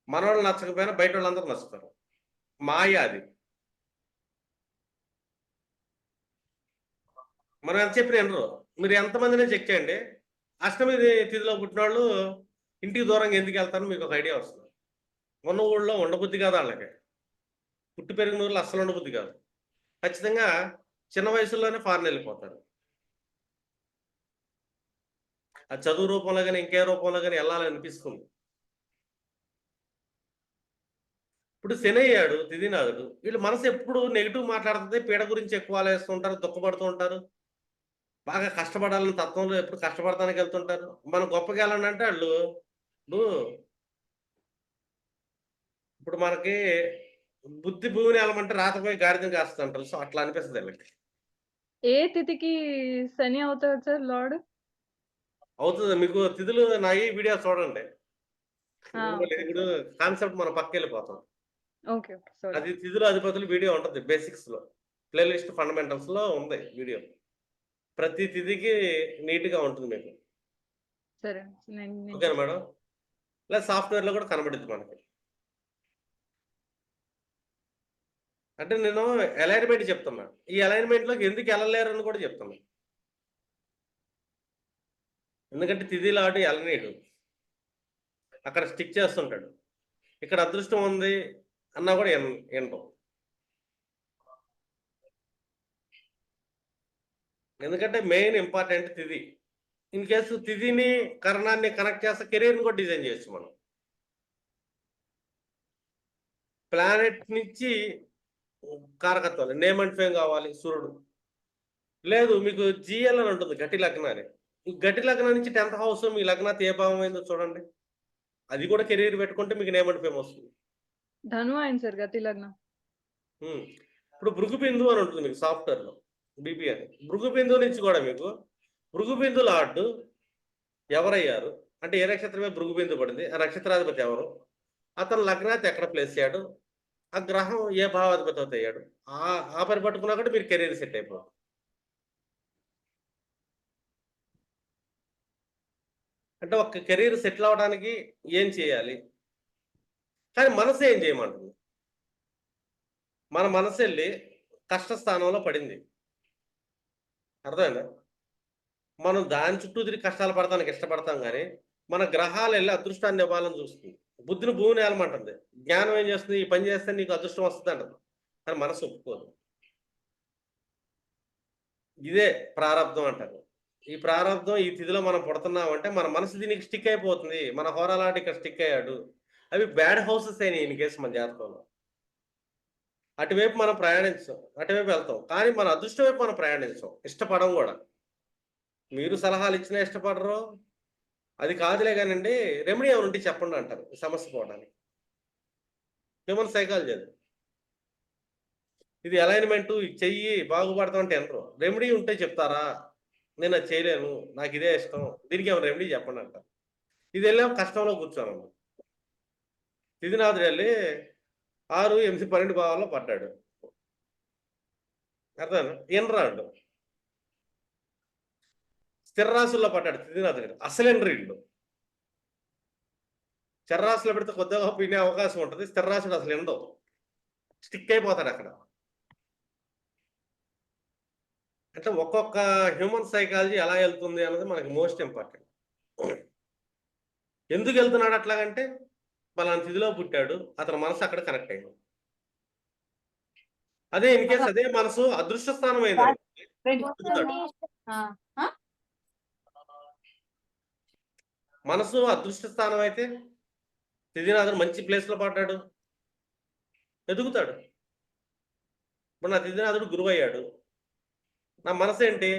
మనవాళ్ళు నచ్చకపోయినా బయట వాళ్ళందరూ నచ్చుతారు. మాయ అది. మనం ఎంత చెప్పిన ఎనరు. మీరు ఎంతమందినే చెక్ చేయండి, అష్టమి తిథిలో పుట్టిన వాళ్ళు ఇంటికి దూరంగా ఎందుకు వెళ్తారో మీకు ఒక ఐడియా వస్తుంది. ఉన్న ఊళ్ళో ఉండబుద్ధి కాదు వాళ్ళకి, పుట్టి పెరిగిన ఊళ్ళో అస్సలు ఉండబుద్ధి కాదు. ఖచ్చితంగా చిన్న వయసులోనే ఫారెన్ వెళ్ళిపోతారు. ఆ చదువు రూపంలో కానీ ఇంకే రూపంలో కానీ వెళ్ళాలని అనిపిస్తుంది. ఇప్పుడు శని అయ్యాడు తిథినాథుడు, వీళ్ళు మనసు ఎప్పుడు నెగిటివ్ మాట్లాడుతుంది, పీడ గురించి ఎక్కువ ఆలోచిస్తుంటారు, దుఃఖపడుతూ ఉంటారు, బాగా కష్టపడాలని తత్వంలో ఎప్పుడు కష్టపడటానికి వెళ్తుంటారు. మనం గొప్పగా వెళ్ళాలంటే వాళ్ళు ఇప్పుడు మనకి బుద్ధి భూమిని వెళ్ళమంటే రాతపోయి గాడిదని కాస్తుంటారు. సో అట్లా అనిపిస్తుంది వీళ్ళకి. ఏ తిథికి శని అవుతాడు సార్ లార్డ్? అవుతుంది. మీకు తిథులు నా ఈ వీడియో చూడండి. ఓకే. ఇప్పుడు కాన్సెప్ట్ మనం పక్కకి వెళ్ళిపోతాం. ఓకే. సారీ. అది తిథులు అధిపతులు వీడియో ఉంటుంది బేసిక్స్ లో, ప్లేలిస్ట్ ఫండమెంటల్స్ లో ఉంది వీడియో. ప్రతి తిథికి నీట్ గా ఉంటుంది మీకు. సరే. ఓకేనా మేడం? లేదా సాఫ్ట్వేర్ లో కూడా కనబడుద్ది మనకి. అంటే నేను అలైన్మెంట్ చెప్తున్నా, ఈ అలైన్మెంట్ లోకి ఎందుకు వెళ్ళలేరు అని కూడా చెప్తున్నా. ఎందుకంటే తిథిలో అటు వెళ్ళనీడు, అక్కడ స్టిక్ చేస్తుంటాడు. ఇక్కడ అదృష్టం ఉంది అన్నా కూడా వినడం. ఎందుకంటే మెయిన్ ఇంపార్టెంట్ తిథి. ఇన్ కేసు తిథిని కరణాన్ని కనెక్ట్ చేస్తే కెరీర్ని కూడా డిజైన్ చేయొచ్చు మనం. ప్లానెట్ నుంచి కారకత్వాలు, నేమ్ అండ్ ఫేమ్ కావాలి సూర్యుడు. లేదు మీకు జిఎల్ అని ఉంటుంది, గట్టి లగ్నం అని. ఈ గట్టి లగ్నం నుంచి 10th హౌస్ మీ లగ్నాత్ ఏ భావం అయిందో చూడండి, అది కూడా కెరీర్ పెట్టుకుంటే మీకు నేమ్ అండ్ ఫేమ్ వస్తుంది. ధను అయింది సార్ గతి లగ్నం. ఇప్పుడు భృగు బిందు అని ఉంటుంది మీకు సాఫ్ట్వేర్ లో, బీపీ అని. భృగు బిందు నుంచి కూడా మీకు భృగు బిందు లార్డు ఎవరయ్యారు అంటే ఏ నక్షత్రం మీద భృగు బిందు పడింది, ఆ నక్షత్రాధిపతి ఎవరు, అతను లగ్నాత్ ఎక్కడ ప్లేస్ అయ్యాడు, ఆ గ్రహం ఏ భావాధిపతి అయ్యాడు, ఆ పని పట్టుకున్నా కూడా మీరు కెరీర్ సెట్ అయిపోతుంది. అంటే ఒక కెరీర్ సెటిల్ అవడానికి ఏం చేయాలి, కానీ మనసు ఏం చేయమంటుంది. మన మనసు వెళ్ళి కష్టస్థానంలో పడింది, అర్థమైందా? మనం దాని చుట్టూ తిరిగి కష్టాలు పడటానికి ఇష్టపడతాం, కానీ మన గ్రహాలు వెళ్ళి అదృష్టాన్ని ఇవ్వాలని చూస్తుంది. బుద్ధిని భూమిని ఏలమంటుంది, జ్ఞానం ఏం చేస్తుంది, ఈ పని చేస్తే నీకు అదృష్టం వస్తుంది అంటుంది, కానీ మనసు ఒప్పుకోదు. ఇదే ప్రారంధం అంటారు. ఈ ప్రారంధం ఈ తిథిలో మనం పుడుతున్నామంటే మన మనసు దీనికి స్టిక్ అయిపోతుంది. మన హోరాలాంటి ఇక్కడ స్టిక్ అయ్యాడు, అవి బ్యాడ్ హౌసెస్ అయినాయి ఇన్ కేసు మన జాతకంలో. అటువైపు మనం ప్రయాణించాం, అటువైపు వెళ్తాం, కానీ మన అదృష్టం వైపు మనం ప్రయాణించాం, ఇష్టపడం కూడా. మీరు సలహాలు ఇచ్చినా ఇష్టపడరు, అది కాదులే కానండి రెమెడీ ఏమైనా ఉంటే చెప్పండి అంటారు సమస్య పోవడానికి. హ్యూమన్ సైకాలజీ అది. ఇది అలైన్మెంట్ చెయ్యి బాగుపడతాం అంటే అనరు, రెమెడీ ఉంటే చెప్తారా, నేను అది చేయలేను, నాకు ఇదే ఇష్టం, దీనికి ఏమైనా రెమెడీ చెప్పండి అంటారు. ఇది వెళ్ళాం కష్టంలో కూర్చోను. తిథినాథుడు వెళ్ళి 6, 8, 12 భావాల్లో పడ్డాడు. అర్థం ఇన్రాడు స్థిర రాశుల్లో పడ్డాడు తిథినాథుడు, అసలు ఇల్లు చర్రాశులో పెడితే కొద్దిగా వినే అవకాశం ఉంటుంది. స్థిర రాశులు అసలు ఎండవు, స్టిక్ అయిపోతాడు అక్కడ. అంటే ఒక్కొక్క హ్యూమన్ సైకాలజీ ఎలా వెళ్తుంది అన్నది మనకి మోస్ట్ ఇంపార్టెంట్. ఎందుకు వెళ్తున్నాడు అట్లాగంటే పలానా తిథిలో పుట్టాడు, అతని మనసు అక్కడ కనెక్ట్ అయింది. అదే ఇన్ కేస్ అదే మనసు అదృష్ట స్థానం అయింది, మనసు అదృష్ట స్థానం అయితే తిథినాథుడు మంచి ప్లేస్ లో పడ్డాడు, ఎదుగుతాడు. ఇప్పుడు నా తిథినాథుడు గురువు అయ్యాడు, నా మనసు ఏంటి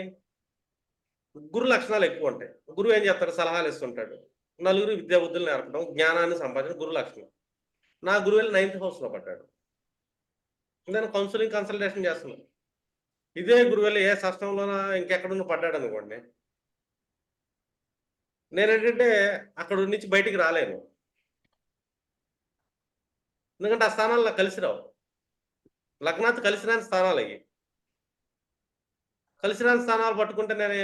గురు లక్షణాలు ఎక్కువ ఉంటాయి. గురువు ఏం చెప్తాడు, సలహాలు ఇస్తుంటాడు, నలుగురు విద్యా బుద్ధులు నేర్పడం, జ్ఞానాన్ని సంపాదించడం గురు లక్షణం. నా గురువు వెళ్ళి 9th house లో పడ్డాడు, నేను కౌన్సిలింగ్ కన్సల్టేషన్ చేస్తున్నాను. ఇదే గురువు వెళ్ళి ఏ షష్టంలోనా ఇంకెక్కడున్న పడ్డాడు అనుకోండి, నేనేంటంటే అక్కడ నుంచి బయటికి రాలేను, ఎందుకంటే ఆ స్థానాలు నాకు కలిసి రావు. లగ్నాత్ కలిసి రాని స్థానాలు అయ్యి, కలిసి రాని స్థానాలు పట్టుకుంటే నేను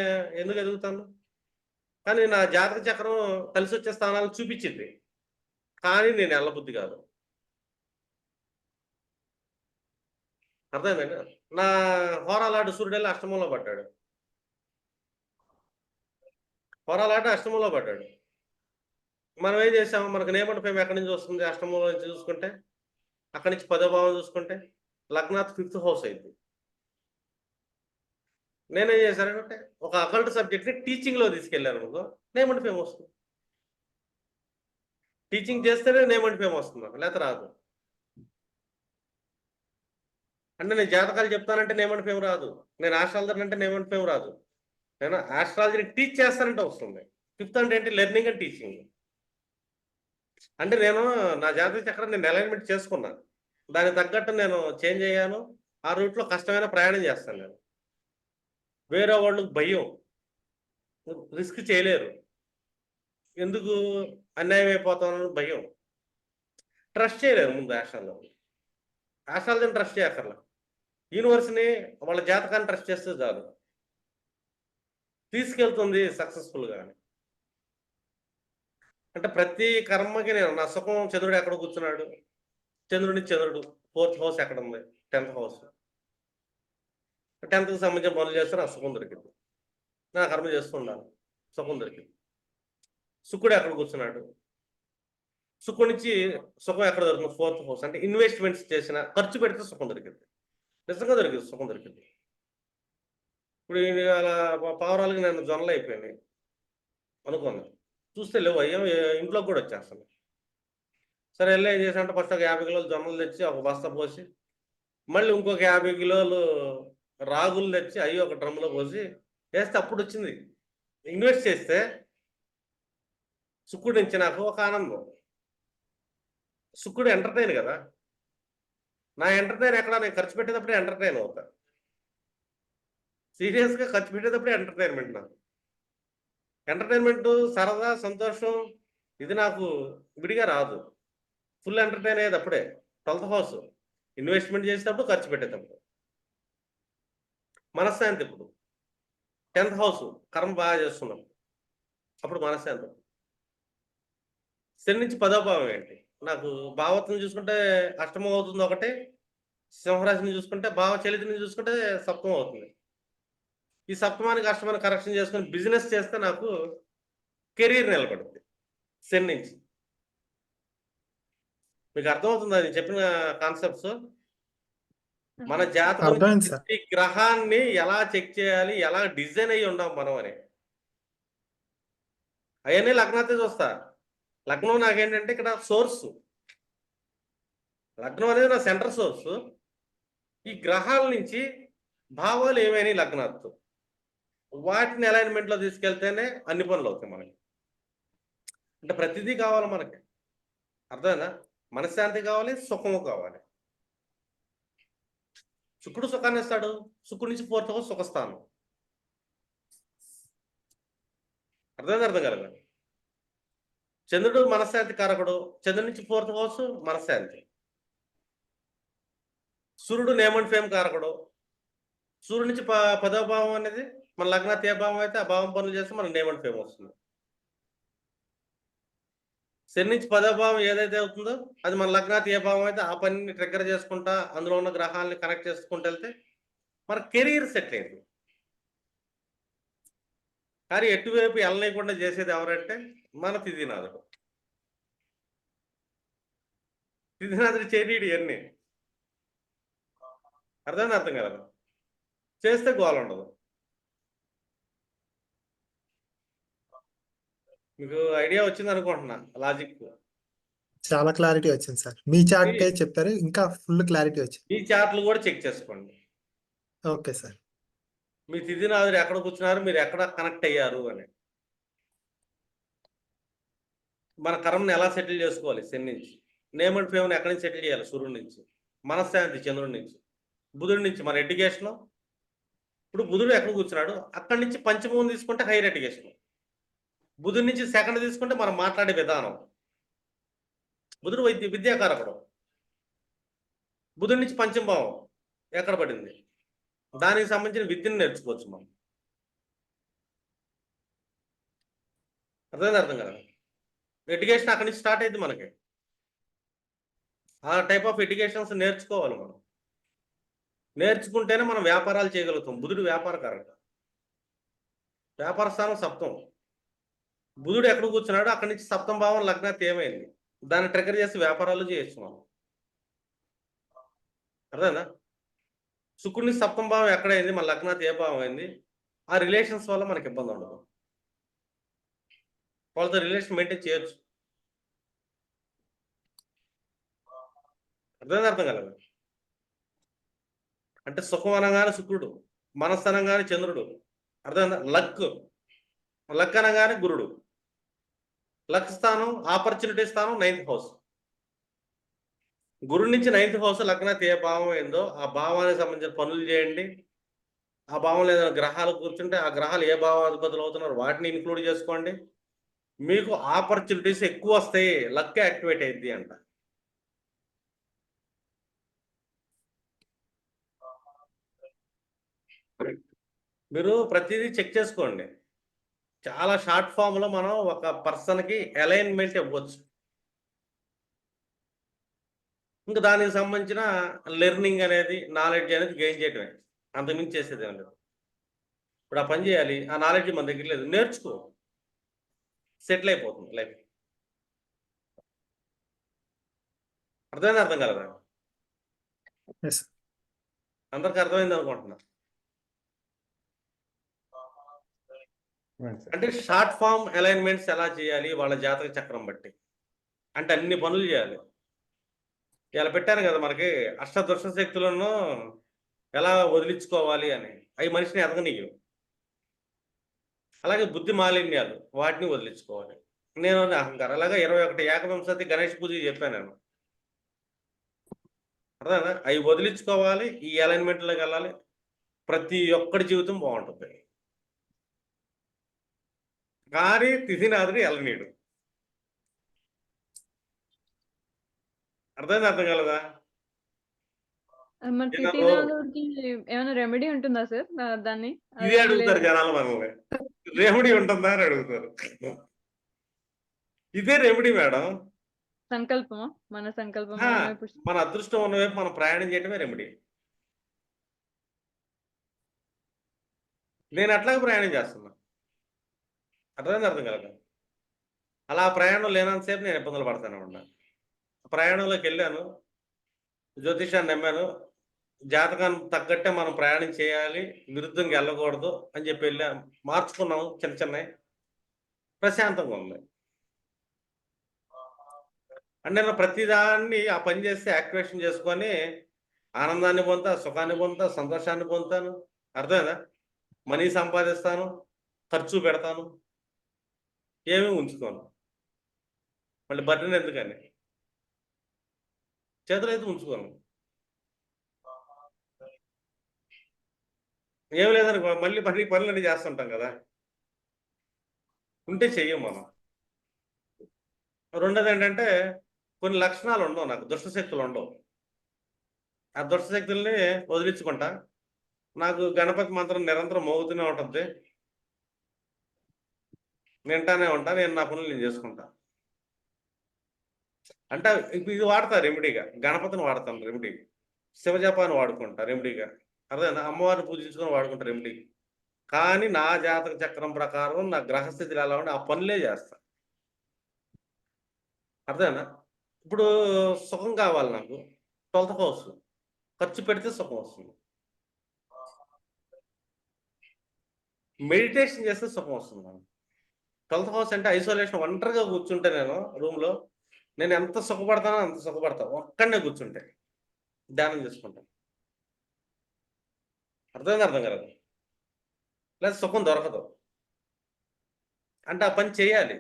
ఎందుకు ఎదుగుతాను? కానీ నా జాతక చక్రం కలిసి వచ్చే స్థానాలను చూపించింది, కానీ నేను వెళ్ళబుద్ధి కాదు. అర్థమైందండి? నా హోరాలాడు సూర్యుడెళ్ళి అష్టమంలో పడ్డాడు, హోరాలాట అష్టమంలో పడ్డాడు. మనం ఏం చేసాము, మనకు నేమండ్ ఫేమ్ ఎక్కడి నుంచి వస్తుంది, అష్టమంలో నుంచి చూసుకుంటే, అక్కడి నుంచి 10వ భావం చూసుకుంటే లగ్నాత్ 5th house అయింది. నేనేం చేశానంటే ఒక అకల్ట్ సబ్జెక్ట్ని టీచింగ్లో తీసుకెళ్ళాను అనుకో, నేమండ్ ఫేమ్ వస్తుంది. టీచింగ్ చేస్తేనే నేమండ్ ఫేమ్ వస్తుంది, లేకపోతే రాదు. అంటే నేను జాతకాలు చెప్తానంటే నేమండ్ ఫేమ్ రాదు, నేను ఆస్ట్రాలజర్ అంటే నేమండ్ ఫేమ్ రాదు, నేను ఆస్ట్రాలజీని టీచ్ చేస్తానంటే వస్తుంది. 5th అంటే ఏంటి, లెర్నింగ్ అండ్ టీచింగ్. అంటే నేను నా జాతక చక్రం నేను అలైన్మెంట్ చేసుకున్నాను, దానికి తగ్గట్టు నేను చేంజ్ అయ్యాను. ఆ రూట్లో కష్టమైన ప్రయాణం చేస్తాను. నేను వేరే వాళ్ళకి భయం, రిస్క్ చేయలేరు, ఎందుకు అన్యాయం అయిపోతానని భయం, ట్రస్ట్ చేయలేరు. ముందు ఆస్ట్రాలజీని ట్రస్ట్ చేయక్కర్లా, యూనివర్స్ని వాళ్ళ జాతకాన్ని ట్రస్ట్ చేస్తే చాలు, తీసుకెళ్తుంది సక్సెస్ఫుల్గా. అంటే ప్రతి కర్మకి నేను నా సుఖం, చంద్రుడు ఎక్కడ కూర్చున్నాడు, చంద్రుడు 4th house ఎక్కడ ఉంది, 10th house. 10th సంబంధించిన పనులు చేస్తే నా సుఖం దొరికింది, నా కర్మ చేస్తున్నాను, సుఖం దొరికింది. శుక్రుడు ఎక్కడ కూర్చున్నాడు, శుక్రుడి నుంచి సుఖం ఎక్కడ దొరుకుతుంది, 4th house. అంటే ఇన్వెస్ట్మెంట్స్ చేసిన, ఖర్చు పెడితే సుఖం దొరికింది, నిజంగా దొరికింది, సుఖం దొరికింది. ఇప్పుడు అలా పావురాలకి నేను జొన్నలు అయిపోయినాయి అనుకున్నాను, చూస్తే లేవు, అయ్యో ఇంట్లోకి కూడా వచ్చేస్తాను. సరే వెళ్ళి ఏం చేశానంటే ఫస్ట్ ఒక 50 కిలోలు జొన్నలు తెచ్చి ఒక బస్తా పోసి, మళ్ళీ ఇంకొక 50 కిలోలు రాగులు తెచ్చి అయ్యి ఒక డ్రమ్లో పోసి వేస్తే అప్పుడు వచ్చింది. ఇన్వెస్ట్ చేస్తే శుక్రుడు నుంచి నాకు ఒక ఆనందం. శుక్రుడు ఎంటర్టైన్ కదా, నా ఎంటర్టైన్ ఎక్కడ, నేను ఖర్చు పెట్టేటప్పుడే ఎంటర్టైన్ అవుతా, సీరియస్గా ఖర్చు పెట్టేటప్పుడే ఎంటర్టైన్మెంట్. నాకు ఎంటర్టైన్మెంట్, సరదా, సంతోషం ఇది నాకు విడిగా రాదు, ఫుల్ ఎంటర్టైన్ అయ్యేది అప్పుడే. 12th house ఇన్వెస్ట్మెంట్ చేసేటప్పుడు, ఖర్చు పెట్టేటప్పుడు. మనశ్శాంతి ఇప్పుడు 10th house కర్మ బాగా చేస్తున్నాం, అప్పుడు మనశ్శాంతి. శని నుంచి 10వ భావం ఏంటి, నాకు భావత్వం చూసుకుంటే అష్టమం అవుతుంది ఒకటి, సింహరాశిని చూసుకుంటే భావ చలితిని చూసుకుంటే సప్తమం అవుతుంది. ఈ సప్తమానికి అష్టమానికి కరెక్షన్ చేసుకుని బిజినెస్ చేస్తే నాకు కెరీర్ నిలబడుతుంది శని నుంచి. మీకు అర్థమవుతుందా నేను చెప్పిన కాన్సెప్ట్స్? మన జాతకం ఈ గ్రహాన్ని ఎలా చెక్ చేయాలి, ఎలా డిజైన్ అయ్యి ఉండాం మనం అని, అవన్నీ లగ్నాతే చూస్తా. లగ్నం నాకేంటంటే ఇక్కడ సోర్సు, లగ్నం అనేది నా సెంటర్ సోర్సు. ఈ గ్రహాల నుంచి భావాలు ఏమైనా లగ్నాత్తు, వాటిని అలైన్మెంట్లో తీసుకెళ్తేనే అన్ని పనులు అవుతాయి మనకి. అంటే ప్రతిదీ కావాలి మనకి, అర్థమైనా? మనశ్శాంతి కావాలి, సుఖము కావాలి. శుక్రుడు సుఖాన్ని ఇస్తాడు, శుక్రుడి నుంచి 4th house సుఖస్థానం. అర్థం కలగా. చంద్రుడు మనశ్శాంతి కారకుడు, చంద్రుడి నుంచి 4th house మనశ్శాంతి. సూర్యుడు నేమ్ అండ్ ఫేమ్ కారకుడు. సూర్యుడి నుంచి 10వ భావం అనేది మన లగ్నాత్ ఏ భావం అయితే ఆ భావం పనులు చేస్తే మనకు నేమ్ అండ్ ఫేమ్ వస్తుంది. శని నుంచి 10వ భావం ఏదైతే అవుతుందో అది మన లగ్నాత్ ఏ భావం అయితే ఆ పనిని ట్రిగ్గర్ చేసుకుంటా అందులో ఉన్న గ్రహాలని కనెక్ట్ చేసుకుంటూ వెళ్తే మన కెరీర్ సెట్ అయింది. కానీ ఎటువైపు వెళ్ళలేకుండా చేసేది ఎవరంటే మన తిథినాథుడు. తిథినాథుడు చేయనీడు ఇవన్నీ. అర్థం కలదు. చేస్తే గోల ఉండదు. మీకు ఐడియా వచ్చింది అనుకుంటున్నా లాజిక్. చాలా క్లారిటీ వచ్చింది సార్. మీ చార్ట్ చెప్తారు, ఇంకా ఫుల్ క్లారిటీ వచ్చింది. మీ చార్ట్లు కూడా చెక్ చేసుకోండి. Okay sir. మీ తిథినాథుడు ఎక్కడ కూర్చున్నారు, మీరు ఎక్కడ కనెక్ట్ అయ్యారు అని. మన కర్మను ఎలా సెటిల్ చేసుకోవాలి శని నుంచి. నేమ్ అండ్ ఫేమ్ని ఎక్కడి నుంచి సెటిల్ చేయాలి, సూర్యుడి నుంచి. మనశ్శాంతి చంద్రుడి నుంచి. బుధుడి నుంచి మన ఎడ్యుకేషన్. ఇప్పుడు బుధుడు ఎక్కడ కూర్చున్నాడు, అక్కడి నుంచి పంచమం తీసుకుంటే హైయర్ ఎడ్యుకేషన్. బుధుడి నుంచి సెకండ్ తీసుకుంటే మనం మాట్లాడే విధానం. బుధుడు విద్యాకారకుడు. బుధుడి నుంచి పంచమ భావం ఎక్కడ పడింది, దానికి సంబంధించిన విద్యను నేర్చుకోవచ్చు మనం. అర్థం కదా. ఎడ్యుకేషన్ అక్కడి నుంచి స్టార్ట్ అయింది మనకి. ఆ టైప్ ఆఫ్ ఎడ్యుకేషన్స్ నేర్చుకోవాలి మనం. నేర్చుకుంటేనే మనం వ్యాపారాలు చేయగలుగుతాం. బుధుడు వ్యాపారకారకుడు. వ్యాపార స్థానం సప్తం. బుధుడు ఎక్కడ కూర్చున్నాడో అక్కడి నుంచి సప్తం భావం లగ్నాత్ ఏమైంది, దాన్ని ట్రిగ్గర్ చేసి వ్యాపారాలు చేయొచ్చు మనం. అర్థమైందా. శుక్రుని సప్తం భావం ఎక్కడైంది, మన లగ్నాత్ ఏ భావం అయింది, ఆ రిలేషన్స్ వల్ల మనకి ఇబ్బంది ఉండదు. వాళ్ళతో రిలేషన్ మెయింటైన్ చేయొచ్చు. అర్థం కలదు. అంటే సుఖం అనగానే శుక్రుడు, మనస్సు అనగానే చంద్రుడు. అర్థమైందా. లక్ అనగానే గురుడు. లక్ స్థానం ఆపర్చునిటీ స్థానం 9th హౌస్. గురు నుంచి 9th హౌస్ లగ్నాత్ ఏ భావం ఏందో ఆ భావానికి సంబంధించిన పనులు చేయండి. ఆ భావంలో ఏదైనా గ్రహాలు కూర్చుంటే ఆ గ్రహాలు ఏ భావాధిపతులు అవుతున్నారు వాటిని ఇంక్లూడ్ చేసుకోండి. మీకు ఆపర్చునిటీస్ ఎక్కువ వస్తాయి. లక్ యాక్టివేట్ అయింది అంట. మీరు ప్రతిదీ చెక్ చేసుకోండి. చాలా షార్ట్ ఫామ్లో మనం ఒక పర్సన్కి అలైన్మెంట్ ఇవ్వచ్చు. ఇంకా దానికి సంబంధించిన లెర్నింగ్ అనేది, నాలెడ్జ్ అనేది గెయిన్ చేయడమే, అంతకుమించి చేసేది ఏం లేదు. ఇప్పుడు ఆ పని చేయాలి, ఆ నాలెడ్జ్ మన దగ్గర లేదు, నేర్చుకో, సెటిల్ అయిపోతుంది లైఫ్. అర్థం కలదా. అందరికి అర్థమైంది అనుకుంటున్నా. అంటే షార్ట్ ఫామ్ అలైన్మెంట్స్ ఎలా చేయాలి వాళ్ళ జాతక చక్రం బట్టి, అంటే అన్ని పనులు చేయాలి. ఇలా పెట్టాను కదా మనకి అష్టదృష్ట శక్తులను ఎలా వదిలించుకోవాలి అని, అవి మనిషిని ఎదగనీయు. అలాగే బుద్ధి మాలిన్యాలు వాటిని వదిలించుకోవాలి. నేను అహంకారం. అలాగే 21 ఏకవింశతి గణేష్ పూజ చెప్పాను నేను. అర్థమైనా. అవి వదిలించుకోవాలి, ఈ అలైన్మెంట్లోకి వెళ్ళాలి. ప్రతి ఒక్కడి జీవితం బాగుంటుంది. కానీ తిథినాథుడు ఎలనీడు. అర్థం కలదా. మరి తిథినాథుడికి ఏమైనా రెమెడీ ఉంటుందా సార్ దాన్ని? ఇదే అడుగుతారు జనాలు మనల్ని. రెమెడీ ఉంటుందా అని అడుగుతారు. ఇదే రెమెడీ మేడం. సంకల్పమా, మన సంకల్పం, మన అదృష్టం ఉన్న వైపు మనం ప్రయాణం చేయడమే రెమెడీ. నేను అట్లాగే ప్రయాణం చేస్తున్నా. అర్థం కలగా. అలా ప్రయాణం లేనంతసేపు నేను ఇబ్బందులు పడతానే ఉన్నా. ప్రయాణంలోకి వెళ్ళాను, జ్యోతిషాన్ని నమ్మాను, జాతకాన్ని తగ్గట్టే మనం ప్రయాణం చేయాలి, విరుద్ధంగా వెళ్ళకూడదు అని చెప్పి వెళ్ళాను. మార్చుకున్నాము చిన్నవి, ప్రశాంతంగా ఉంది. అంటే నేను ప్రతిదాన్ని ఆ పని చేస్తే యాక్టివేషన్ చేసుకొని ఆనందాన్ని పొందుతా, సుఖాన్ని పొందుతా, సంతోషాన్ని పొందుతాను. అర్థమైందా. మనీ సంపాదిస్తాను, ఖర్చు పెడతాను, ఏమీ ఉంచుకోను. మళ్ళీ బర్రెని ఎందుకని చేతులు అయితే ఉంచుకోను. ఏం లేదని మళ్ళీ పనులన్నీ చేస్తుంటాం కదా, ఉంటే చెయ్యం మనం. రెండోది ఏంటంటే కొన్ని లక్షణాలు ఉండవు నాకు, దుష్టశక్తులు ఉండవు. ఆ దుష్ట శక్తుల్ని వదిలించుకుంటా. నాకు గణపతి మంత్రం నిరంతరం మోగుతూనే ఉంటుంది, వింటానే ఉంటా, నేను నా పనులు నేను చేసుకుంటా. అంటే ఇప్పుడు ఇది వాడతా రెమెడీగా, గణపతిని వాడతాను రెమెడీ, శివజపాన్ని వాడుకుంటా రెమెడీగా, అర్థమైందా? అమ్మవారిని పూజించుకొని వాడుకుంటా రెమెడీ. కానీ నా జాతక చక్రం ప్రకారం నా గ్రహస్థితులు ఎలా ఉంటే ఆ పనులే చేస్తా, అర్థమైనా? ఇప్పుడు సుఖం కావాలి నాకు, 12th హౌస్ ఖర్చు పెడితే సుఖం వస్తుంది, మెడిటేషన్ చేస్తే సుఖం వస్తుంది నాకు. 12th హౌస్ అంటే ఐసోలేషన్, ఒంటరిగా కూర్చుంటే నేను రూమ్లో నేను ఎంత సుఖపడతానో అంత సుఖపడతాను, ఒక్కడనే కూర్చుంటే ధ్యానం చేసుకుంటాను. అర్థమైంది అర్థం కలదు, లేదా సుఖం దొరకదు. అంటే ఆ పని చేయాలి,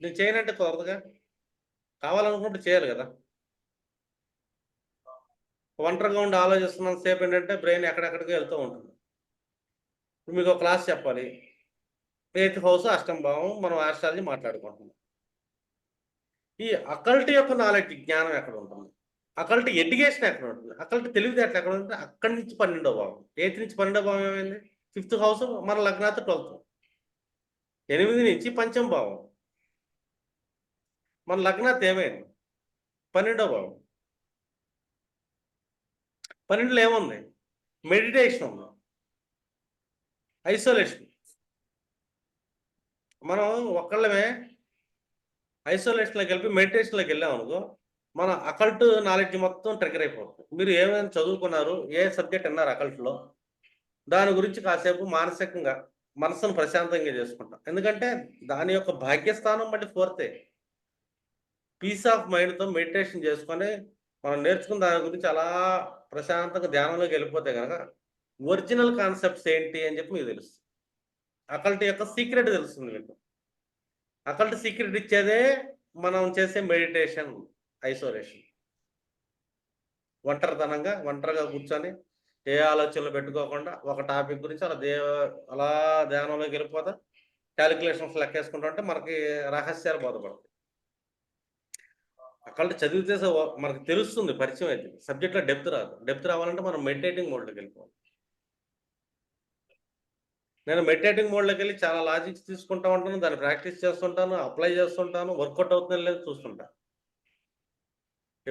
నేను చేయనంటే కుదరదుగా, కావాలనుకుంటే చేయాలి కదా. ఒంటరిగా ఉండి ఆలోచిస్తున్నంత సేపు ఏంటంటే బ్రెయిన్ ఎక్కడెక్కడికి వెళ్తూ ఉంటుంది. మీకు ఒక క్లాస్ చెప్పాలి, 8th హౌస్ అష్టమ భావం, మనం ఆస్ట్రాలజీ మాట్లాడుకుంటున్నాం. ఈ అకల్ట్ యొక్క నాలెడ్జ్, జ్ఞానం ఎక్కడ ఉంటుంది, అకల్ట్ ఎడ్యుకేషన్ ఎక్కడ ఉంటుంది, అకల్ట్ తెలివితేటలు ఎక్కడ ఉంటుంది, అక్కడి నుంచి 12వ భావం. 8 నుంచి 12వ భావం ఏమైంది, 5th హౌస్, మన లగ్నాతో 12th, 8 నుంచి పంచమ భావం, మన లగ్నాత్ ఏమైంది 12వ భావం. 12లో ఏముంది, మెడిటేషన్ ఉంది, ఐసోలేషన్. మనం ఒక్కళ్ళమే ఐసోలేషన్లోకి వెళ్ళి మెడిటేషన్లోకి వెళ్ళాం అనుకో, మన అకల్ట్ నాలెడ్జ్ మొత్తం ట్రిగర్ అయిపోతుంది. మీరు ఏమైనా చదువుకున్నారు, ఏ సబ్జెక్ట్ అన్నారు అకల్ట్లో, దాని గురించి కాసేపు మానసికంగా మనసును ప్రశాంతంగా చేసుకుంటాం. ఎందుకంటే దాని యొక్క భాగ్యస్థానం బట్టి 4th, పీస్ ఆఫ్ మైండ్తో మెడిటేషన్ చేసుకొని మనం నేర్చుకున్న దాని గురించి అలా ప్రశాంతంగా ధ్యానంలోకి వెళ్ళిపోతే కనుక ఒరిజినల్ కాన్సెప్ట్స్ ఏంటి అని చెప్పి మీకు తెలుస్తుంది. అకల్ట్ యొక్క సీక్రెట్ తెలుస్తుంది మీకు. అకల్ట్ సీక్రెట్ ఇచ్చేదే మనం చేసే మెడిటేషన్, ఐసోలేషన్. ఒంటరిగా కూర్చొని ఏ ఆలోచనలు పెట్టుకోకుండా ఒక టాపిక్ గురించి అలా ధ్యానంలోకి వెళ్ళిపోతా, క్యాలిక్యులేషన్స్ లెక్కేసుకుంటా ఉంటే మనకి రహస్యాలు బోధపడతాయి. అకల్ట్ చదివితే మనకు తెలుస్తుంది, పరిచయం అయితే సబ్జెక్ట్లో డెప్త్ రాదు. డెప్త్ రావాలంటే మనం మెడిటేటింగ్ మోడ్లోకి వెళ్ళిపోవాలి. నేను మెడిటేటింగ్ మోడ్లోకి వెళ్ళి చాలా లాజిక్స్ తీసుకుంటా ఉంటాను, దాన్ని ప్రాక్టీస్ చేస్తుంటాను, అప్లై చేస్తుంటాను, వర్కౌట్ అవుతుందని లేదు చూస్తుంటాను.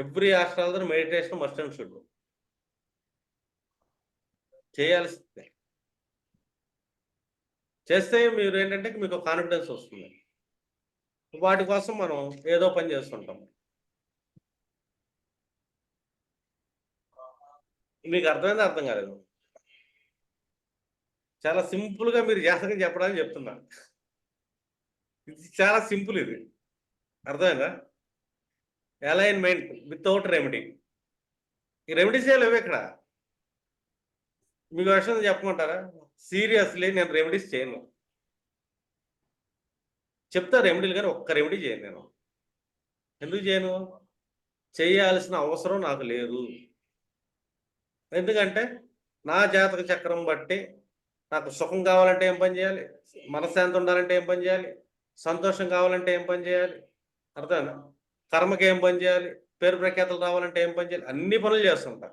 Every astrologer meditation must and should చేయాల్సిందే. చేస్తే మీరు ఏంటంటే మీకు కాన్ఫిడెన్స్ వస్తుంది. వాటి కోసం మనం ఏదో పని చేస్తుంటాం. మీకు అర్థమైంది అర్థం కాలేదు, చాలా సింపుల్గా మీరు జాతకం చెప్పడానికి చెప్తున్నా. ఇది చాలా సింపుల్, ఇది అర్థమైందా? Alignment without remedy. ఈ రెమెడీస్ లేవు ఇక్కడ. మీకు విషయం చెప్పమంటారా, సీరియస్లీ నేను రెమెడీస్ చేయను. చెప్తా రెమెడీలు, కానీ ఒక్క రెమెడీ చేయను నేను. ఎందుకు చేయను, చేయాల్సిన అవసరం నాకు లేదు. ఎందుకంటే నా జాతక చక్రం బట్టి నాకు సుఖం కావాలంటే ఏం పని చేయాలి, మనశ్శాంతి ఉండాలంటే ఏం పని చేయాలి, సంతోషం కావాలంటే ఏం పని చేయాలి, అర్థమైందా? కర్మకి ఏం పని చేయాలి, పేరు ప్రఖ్యాతలు రావాలంటే ఏం పని చేయాలి, అన్ని పనులు చేస్తుంటా,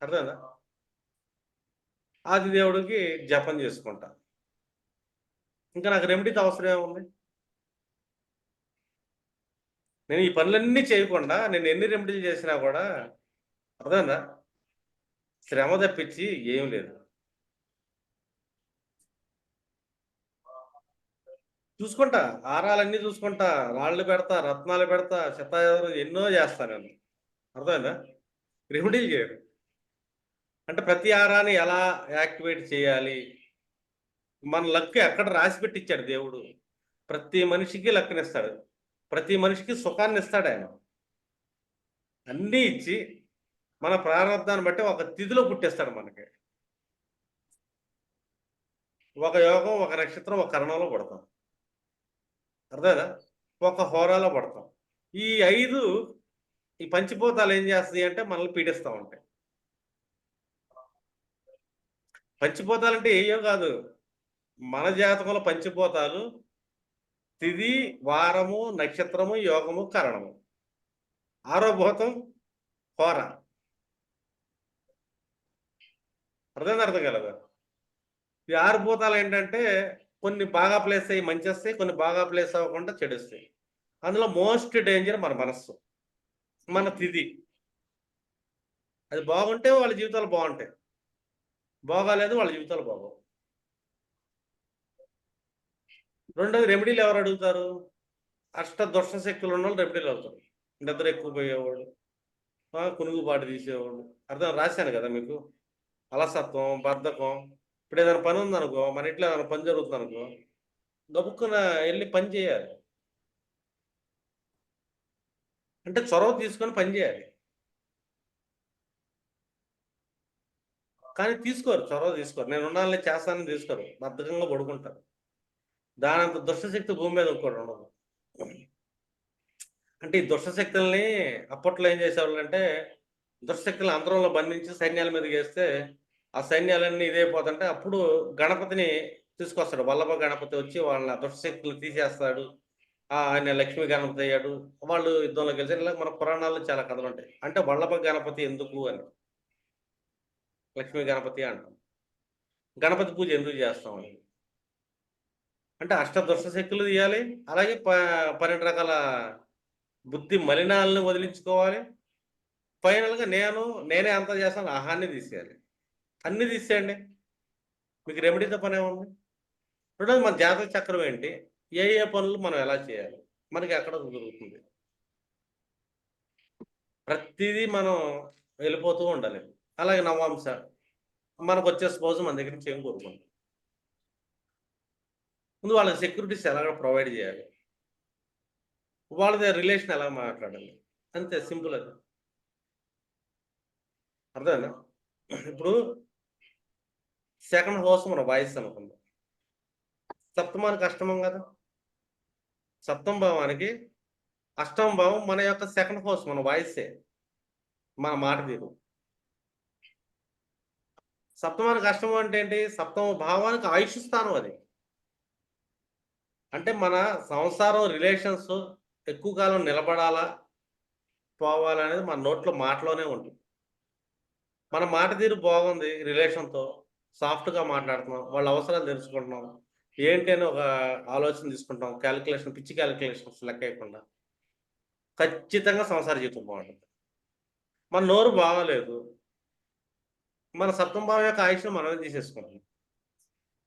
అర్థమైందా? ఆది దేవుడికి జపం చేసుకుంటా. ఇంకా నాకు రెమెడీతో అవసరం ఏముంది? నేను ఈ పనులన్నీ చేయకుండా నేను ఎన్ని రెమెడీలు చేసినా కూడా, అర్థమైందా, శ్రమ తప్పించి ఏం లేదు. చూసుకుంటా, ఆరాలన్నీ చూసుకుంటా, రాళ్ళు పెడతా, రత్నాలు పెడతా, శతాయుధాలు ఎన్నో చేస్తా నేను, అర్థమైందా? రెమెడీలు చేయరు. అంటే ప్రతి ఆరాన్ని ఎలా యాక్టివేట్ చేయాలి, మన లక్ ఎక్కడ రాసి పెట్టించాడు దేవుడు. ప్రతి మనిషికి లక్కునిస్తాడు, ప్రతి మనిషికి సుఖాన్ని ఇస్తాడు ఆయన. అన్నీ ఇచ్చి మన ప్రారంధాన్ని బట్టి ఒక తిథిలో పుట్టేస్తాడు మనకి. ఒక యోగం, ఒక నక్షత్రం, ఒక కరణంలో పడతాం, అర్థమైనా? ఒక హోరాలో పడతాం. ఈ 5 ఈ పంచిపోతాలు ఏం చేస్తాయి అంటే మనల్ని పీడిస్తూ ఉంటాయి. పంచిపోతాలంటే ఏయో కాదు, మన జాతకంలో పంచిపోతాలు తిథి, వారము, నక్షత్రము, యోగము, కరణము. 6వ భూతం హోర. అర్థం కలదా? ఈ 6 భూతాలు ఏంటంటే కొన్ని బాగా ప్లేస్ అయ్యి మంచి వస్తాయి, కొన్ని బాగా ప్లేస్ అవ్వకుండా చెడుస్తాయి. అందులో మోస్ట్ డేంజర్ మన మనస్సు, మన తిథి. అది బాగుంటే వాళ్ళ జీవితాలు బాగుంటాయి, బాగాలేదు వాళ్ళ జీవితాలు బాగోవు. రెండోది రెమెడీలు ఎవరు అడుగుతారు? దుష్ట శక్తులు ఉన్న వాళ్ళు రెమెడీలు అవుతారు. నిద్ర ఎక్కువ పోయేవాడు, కునుగుబాటు తీసేవాడు. రాశాను కదా మీకు. అలసత్వం, బద్ధకం. ఇప్పుడు ఏదైనా పని ఉందనుకో, మన ఇంట్లో ఏదైనా పని జరుగుతుంది అనుకో, గబుక్కున వెళ్ళి పని చేయాలి. అంటే చొరవ తీసుకొని పని చేయాలి. కానీ తీసుకోరు, చొరవ తీసుకోరు. నేను ఉండాలని చేస్తానని తీసుకోరు, బద్ధకంగా పడుకుంటారు. దానంత దుష్టశక్తి భూమి మీద ఇంకోటి ఉండదు. అంటే ఈ దుష్టశక్తుల్ని అప్పట్లో ఏం చేసేవాళ్ళు అంటే, దుష్టశక్తులను అంతరంలో బంధించి సైన్యాల మీద వేస్తే ఆ సైన్యాలన్నీ ఇదైపోతుంటే అప్పుడు గణపతిని తీసుకొస్తాడు. వల్లభ గణపతి వచ్చి వాళ్ళ దుష్టశక్తులు తీసేస్తాడు. ఆయన లక్ష్మీ గణపతి అయ్యాడు, వాళ్ళు యుద్ధంలో గెలిచారు. ఇలా మన పురాణాల్లో చాలా కథలు ఉంటాయి. అంటే వల్లభ గణపతి ఎందుకు అని లక్ష్మీ గణపతి అంటాం. గణపతి పూజ ఎందుకు చేస్తాం అని అంటే దుష్ట శక్తులు తీయాలి, అలాగే 12 రకాల బుద్ధి మలినాలను వదిలించుకోవాలి. ఫైనల్గా నేనే అంతా చేస్తాను ఆహాన్ని తీసేయాలి. అన్ని తీసేయండి, మీకు రెమెడీతో పని ఏముంది? రెండోది మన జాతక చక్రం ఏంటి, ఏ పనులు మనం ఎలా చేయాలి, మనకి ఎక్కడ కుదురుతుంది. ప్రతిదీ మనం వెళ్ళిపోతూ ఉండాలి. అలాగే నవాంశ మనకు వచ్చే స్పోజ్ మన దగ్గర నుంచి ఏం కోరుకుంటాం. ముందు వాళ్ళకి సెక్యూరిటీస్ ఎలా ప్రొవైడ్ చేయాలి, వాళ్ళది రిలేషన్ ఎలా మాట్లాడాలి, అంతే సింపుల్. అది అర్థమైందా? ఇప్పుడు సెకండ్ హౌస్ మన వాయిస్ అనుకుందాం, సప్తమానికి అష్టమం కదా. సప్తమ భావానికి అష్టమ భావం మన యొక్క సెకండ్ హౌస్, మన వాయిసే, మన మాట తీరు. సప్తమానికి అష్టమం అంటే ఏంటి? సప్తమ భావానికి ఆయుష్ స్థానం. అది అంటే మన సంసారం రిలేషన్స్ ఎక్కువ కాలం నిలబడాలా పోవాలనేది మన నోట్లో మాటలోనే ఉంటుంది. మన మాట తీరు బాగుంది, రిలేషన్తో సాఫ్ట్గా మాట్లాడుతున్నాం, వాళ్ళ అవసరాలు తెలుసుకుంటున్నాం, ఏంటి అని ఒక ఆలోచన తీసుకుంటాం, క్యాలిక్యులేషన్, పిచ్చి క్యాలిక్యులేషన్స్ లెక్క వేయకుండా, ఖచ్చితంగా సంసార జీవితం బాగుంటుంది. మన నోరు బాగోలేదు, మన సప్తమ భావం యొక్క ఆయుష్ను మనమే తీసేసుకుంటాం.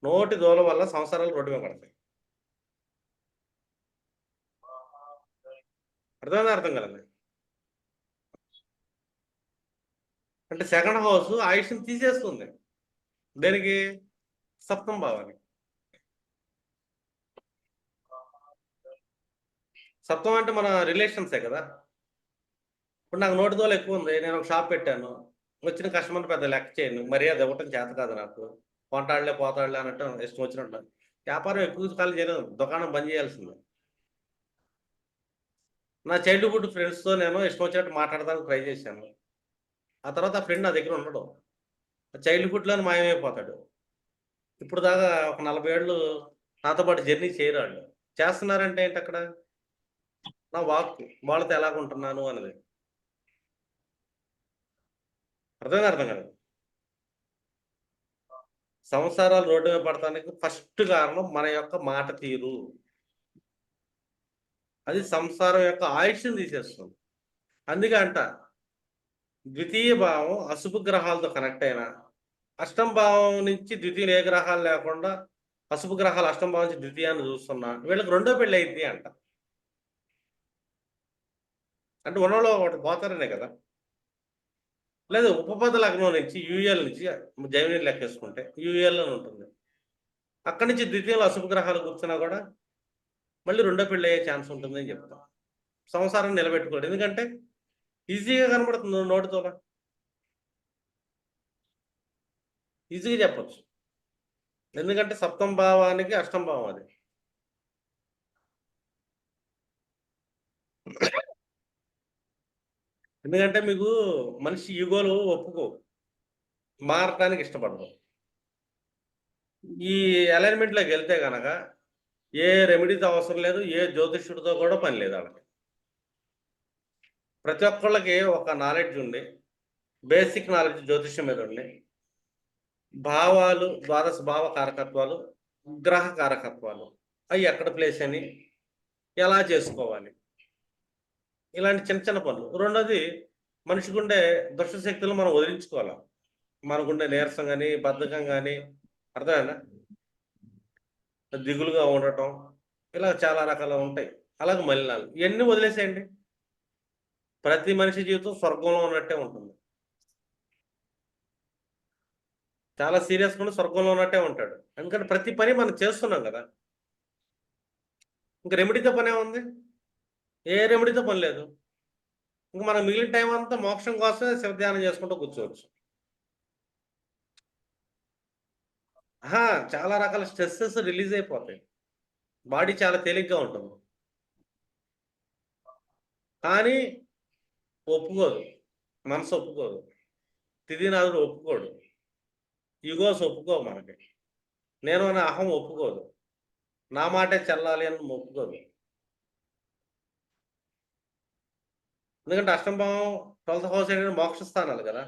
నోటి దోల వల్ల సంసారాలు రోడ్డు మీద పడతాయి. అర్థం కదండి? అంటే సెకండ్ హౌస్ ఆయుష్ని తీసేస్తుంది. దేనికి? సప్తమ భావానికి. సప్తమం అంటే మన రిలేషన్సే కదా. ఇప్పుడు నాకు నోటి దోల ఎక్కువ ఉంది, నేను ఒక షాప్ పెట్టాను, వచ్చిన కస్టమర్ పెద్ద లెక్క చేయను, మర్యాద ఇవ్వటం చేత కాదు నాకు, కొంటాడులే పోతాడులే అన్నట్టు ఇష్టం వచ్చినట్టు. వ్యాపారం ఎక్కువ కాలం చేయలేదు, దుకాణం బంద్ చేయాల్సిందే. నా చైల్డ్హుడ్ ఫ్రెండ్స్తో నేను ఇష్టం వచ్చినట్టు మాట్లాడడానికి ట్రై చేశాను. ఆ తర్వాత ఆ ఫ్రెండ్ నా దగ్గర ఉండడు, చైల్డ్హుడ్లోనే మాయమైపోతాడు. ఇప్పుడు దాకా ఒక 40 ఏళ్ళు నాతో పాటు జర్నీ చేయరాళ్ళు. చేస్తున్నారంటే ఏంటి అక్కడ? నా వాక్, వాళ్ళతో ఎలాగుంటున్నాను అనేది. అర్థం కదా. సంసారాలు రోడ్డు మీద పడటానికి ఫస్ట్ కారణం మన యొక్క మాట తీరు. అది సంసారం యొక్క ఆయుష్ని తీసేస్తుంది. అందుకే అంట ద్వితీయ భావం అశుభ గ్రహాలతో కనెక్ట్ అయినా, అష్టమ భావం నుంచి ద్వితీయ ఏ గ్రహాలు లేకుండా అశుభ గ్రహాలు అష్టమ భావం నుంచి ద్వితీయాన్ని చూస్తున్నా వీళ్ళకి రెండో పెళ్ళి అయింది అంట. అంటే ఉన్నలో ఒకటి పోతారనే కదా. లేదు ఉపపద లగ్నం నుంచి యూఎల్ నుంచి జైమిని లెక్కేసుకుంటే యూఎల్లో ఉంటుంది, అక్కడి నుంచి ద్వితీయంలో అశుభ గ్రహాలు కూర్చున్నా కూడా మళ్ళీ రెండో పెళ్ళి అయ్యే ఛాన్స్ ఉంటుందని చెప్తాం. సంసారం నిలబెట్టుకోవడం ఎందుకంటే ఈజీగా కనబడుతుంది, నోటితో ఈజీగా చెప్పచ్చు. ఎందుకంటే సప్తమ భావానికి అష్టమ భావం అది. ఎందుకంటే మీకు మనిషి ఈగోలు ఒప్పుకో, మారటానికి ఇష్టపడదు. ఈ అలైన్మెంట్లోకి వెళ్తే కనుక ఏ రెమెడీతో అవసరం లేదు, ఏ జ్యోతిష్యుడితో కూడా పని లేదు. వాళ్ళకి ప్రతి ఒక్కళ్ళకి ఒక నాలెడ్జ్ ఉండి, బేసిక్ నాలెడ్జ్ జ్యోతిష్యం మీద ఉండి, భావాలు, ద్వాదశ భావ కారకత్వాలు, గ్రహ కారకత్వాలు అవి ఎక్కడ ప్లేస్ అని ఎలా చేసుకోవాలి, ఇలాంటి చిన్న చిన్న పనులు. రెండోది మనిషికి ఉండే దుష్ట శక్తులు మనం వదిలించుకోవాలి. మనకుండే నీరసం కానీ, బద్ధకం కానీ, అర్థమైనా దిగులుగా ఉండటం, ఇలా చాలా రకాలు ఉంటాయి. అలాగే మలినాలు, ఇవన్నీ వదిలేసేయండి. ప్రతి మనిషి జీవితం స్వర్గంలో ఉన్నట్టే ఉంటుంది. చాలా సీరియస్గా స్వర్గంలో ఉన్నట్టే ఉంటాడు. ఎందుకంటే ప్రతి పని మనం చేస్తున్నాం కదా. ఇంకా రెమెడీతో పనే ఉంది, ఏ రెమెడీతో పని లేదు. ఇంకా మనం మిగిలిన టైం అంతా మోక్షం కోసమే శివధ్యానం చేసుకుంటూ కూర్చోవచ్చు. చాలా రకాల స్ట్రెస్సెస్ రిలీజ్ అయిపోతాయి, బాడీ చాలా తేలిగ్గా ఉంటుంది. కానీ ఒప్పుకోదు, మనసు ఒప్పుకోదు, తిథినాథుడు ఒప్పుకోడు, ఈగోస్ ఒప్పుకోవు, మనకి నేను అనే అహం ఒప్పుకోదు, నా మాటే చెల్లాలి అని ఒప్పుకోదు. ఎందుకంటే అష్టమ భావం 12th హౌస్ అనేది మోక్ష స్థానాలు కదా,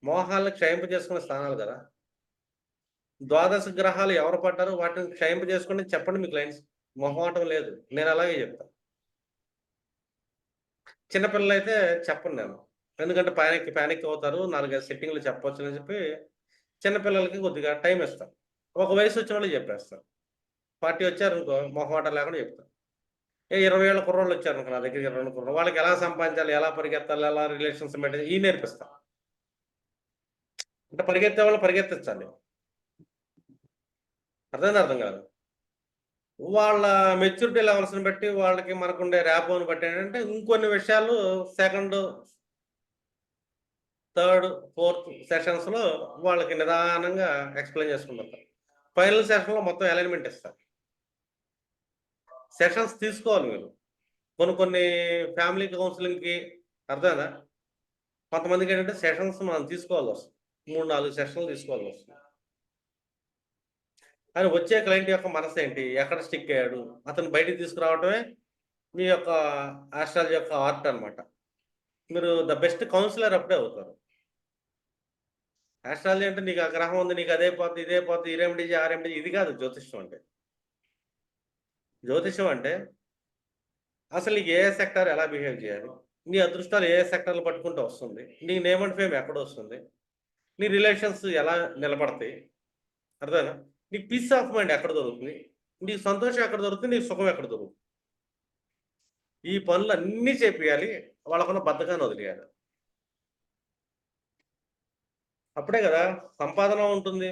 మోహాలను క్షయింపజేసుకునే స్థానాలు కదా. ద్వాదశ గ్రహాలు ఎవరు పడ్డారో వాటిని క్షయింపజేసుకుని చెప్పండి మీకు లైన్స్. మొహమాటం లేదు, నేను అలాగే చెప్తాను. చిన్నపిల్లలు అయితే చెప్పను నేను, ఎందుకంటే ప్యానిక్ అవుతారు. 4-5 సెట్టింగ్లు చెప్పవచ్చు అని చెప్పి చిన్నపిల్లలకి కొద్దిగా టైం ఇస్తాను. ఒక వయసు వచ్చిన వాళ్ళు చెప్పేస్తాను. 40 వచ్చారు అనుకో, మొహమాటం లేకుండా చెప్తాను. 20 ఏళ్ళ కుర్రోళ్ళు వచ్చారు అనుకో, నా దగ్గర 20 కుర్రోళ్ళు, వాళ్ళకి ఎలా సంపాదించాలి, ఎలా పరిగెత్తాలి, ఎలా రిలేషన్స్ మెయింటైన్ ఈ నేర్పిస్తాను. అంటే పరిగెత్తే వాళ్ళు పరిగెత్తించాలి, అర్థం కాదు. వాళ్ళ మెచ్యూరిటీ లెవెల్స్ని బట్టి, వాళ్ళకి మనకుండే ర్యాపోని బట్టి ఏంటంటే ఇంకొన్ని విషయాలు సెకండ్, థర్డ్, ఫోర్త్ సెషన్స్లో వాళ్ళకి నిదానంగా ఎక్స్ప్లెయిన్ చేసుకుంటారు. ఫైనల్ సెషన్లో మొత్తం అలైన్మెంట్ ఇస్తారు. సెషన్స్ తీసుకోవాలి మీరు. కొన్ని ఫ్యామిలీ కౌన్సిలింగ్కి, అర్థమైందా, కొంతమందికి ఏంటంటే సెషన్స్ మనం తీసుకోవాల్సి వస్తుంది, 3-4 సెషన్లు తీసుకోవాల్సి వస్తుంది. కానీ వచ్చే క్లయింట్ యొక్క మనసు ఏంటి, ఎక్కడ స్టిక్ అయ్యాడు, అతను బయటికి తీసుకురావటమే మీ యొక్క ఆస్ట్రాలజీ యొక్క ఆర్ట్ అనమాట. మీరు ద బెస్ట్ కౌన్సిలర్ అప్పుడే అవుతారు. ఆస్ట్రాలజీ అంటే నీకు ఆ గ్రహం ఉంది, నీకు అదే పోతుంది, ఇదే పోతుంది, ఈ రెమెడీ ఆ రెమెడీ, ఇది కాదు జ్యోతిష్యం అంటే. జ్యోతిష్యం అంటే అసలు నీకు ఏ సెక్టర్ ఎలా బిహేవ్ చేయాలి, నీ అదృష్టాలు ఏ సెక్టర్లు పట్టుకుంటూ వస్తుంది, నీ నేమ్ అండ్ ఫేమ్ ఎక్కడ వస్తుంది, నీ రిలేషన్స్ ఎలా నిలబడతాయి, అర్థమైనా, నీకు పీస్ ఆఫ్ మైండ్ ఎక్కడ దొరుకుతుంది, నీకు సంతోషం ఎక్కడ దొరుకుతుంది, నీకు సుఖం ఎక్కడ దొరుకుతుంది. ఈ పనులు అన్నీ చేపియాలి, వాళ్ళకున్న బద్ధకాన్ని వదిలేయాలి. అప్పుడే కదా సంపాదన ఉంటుంది,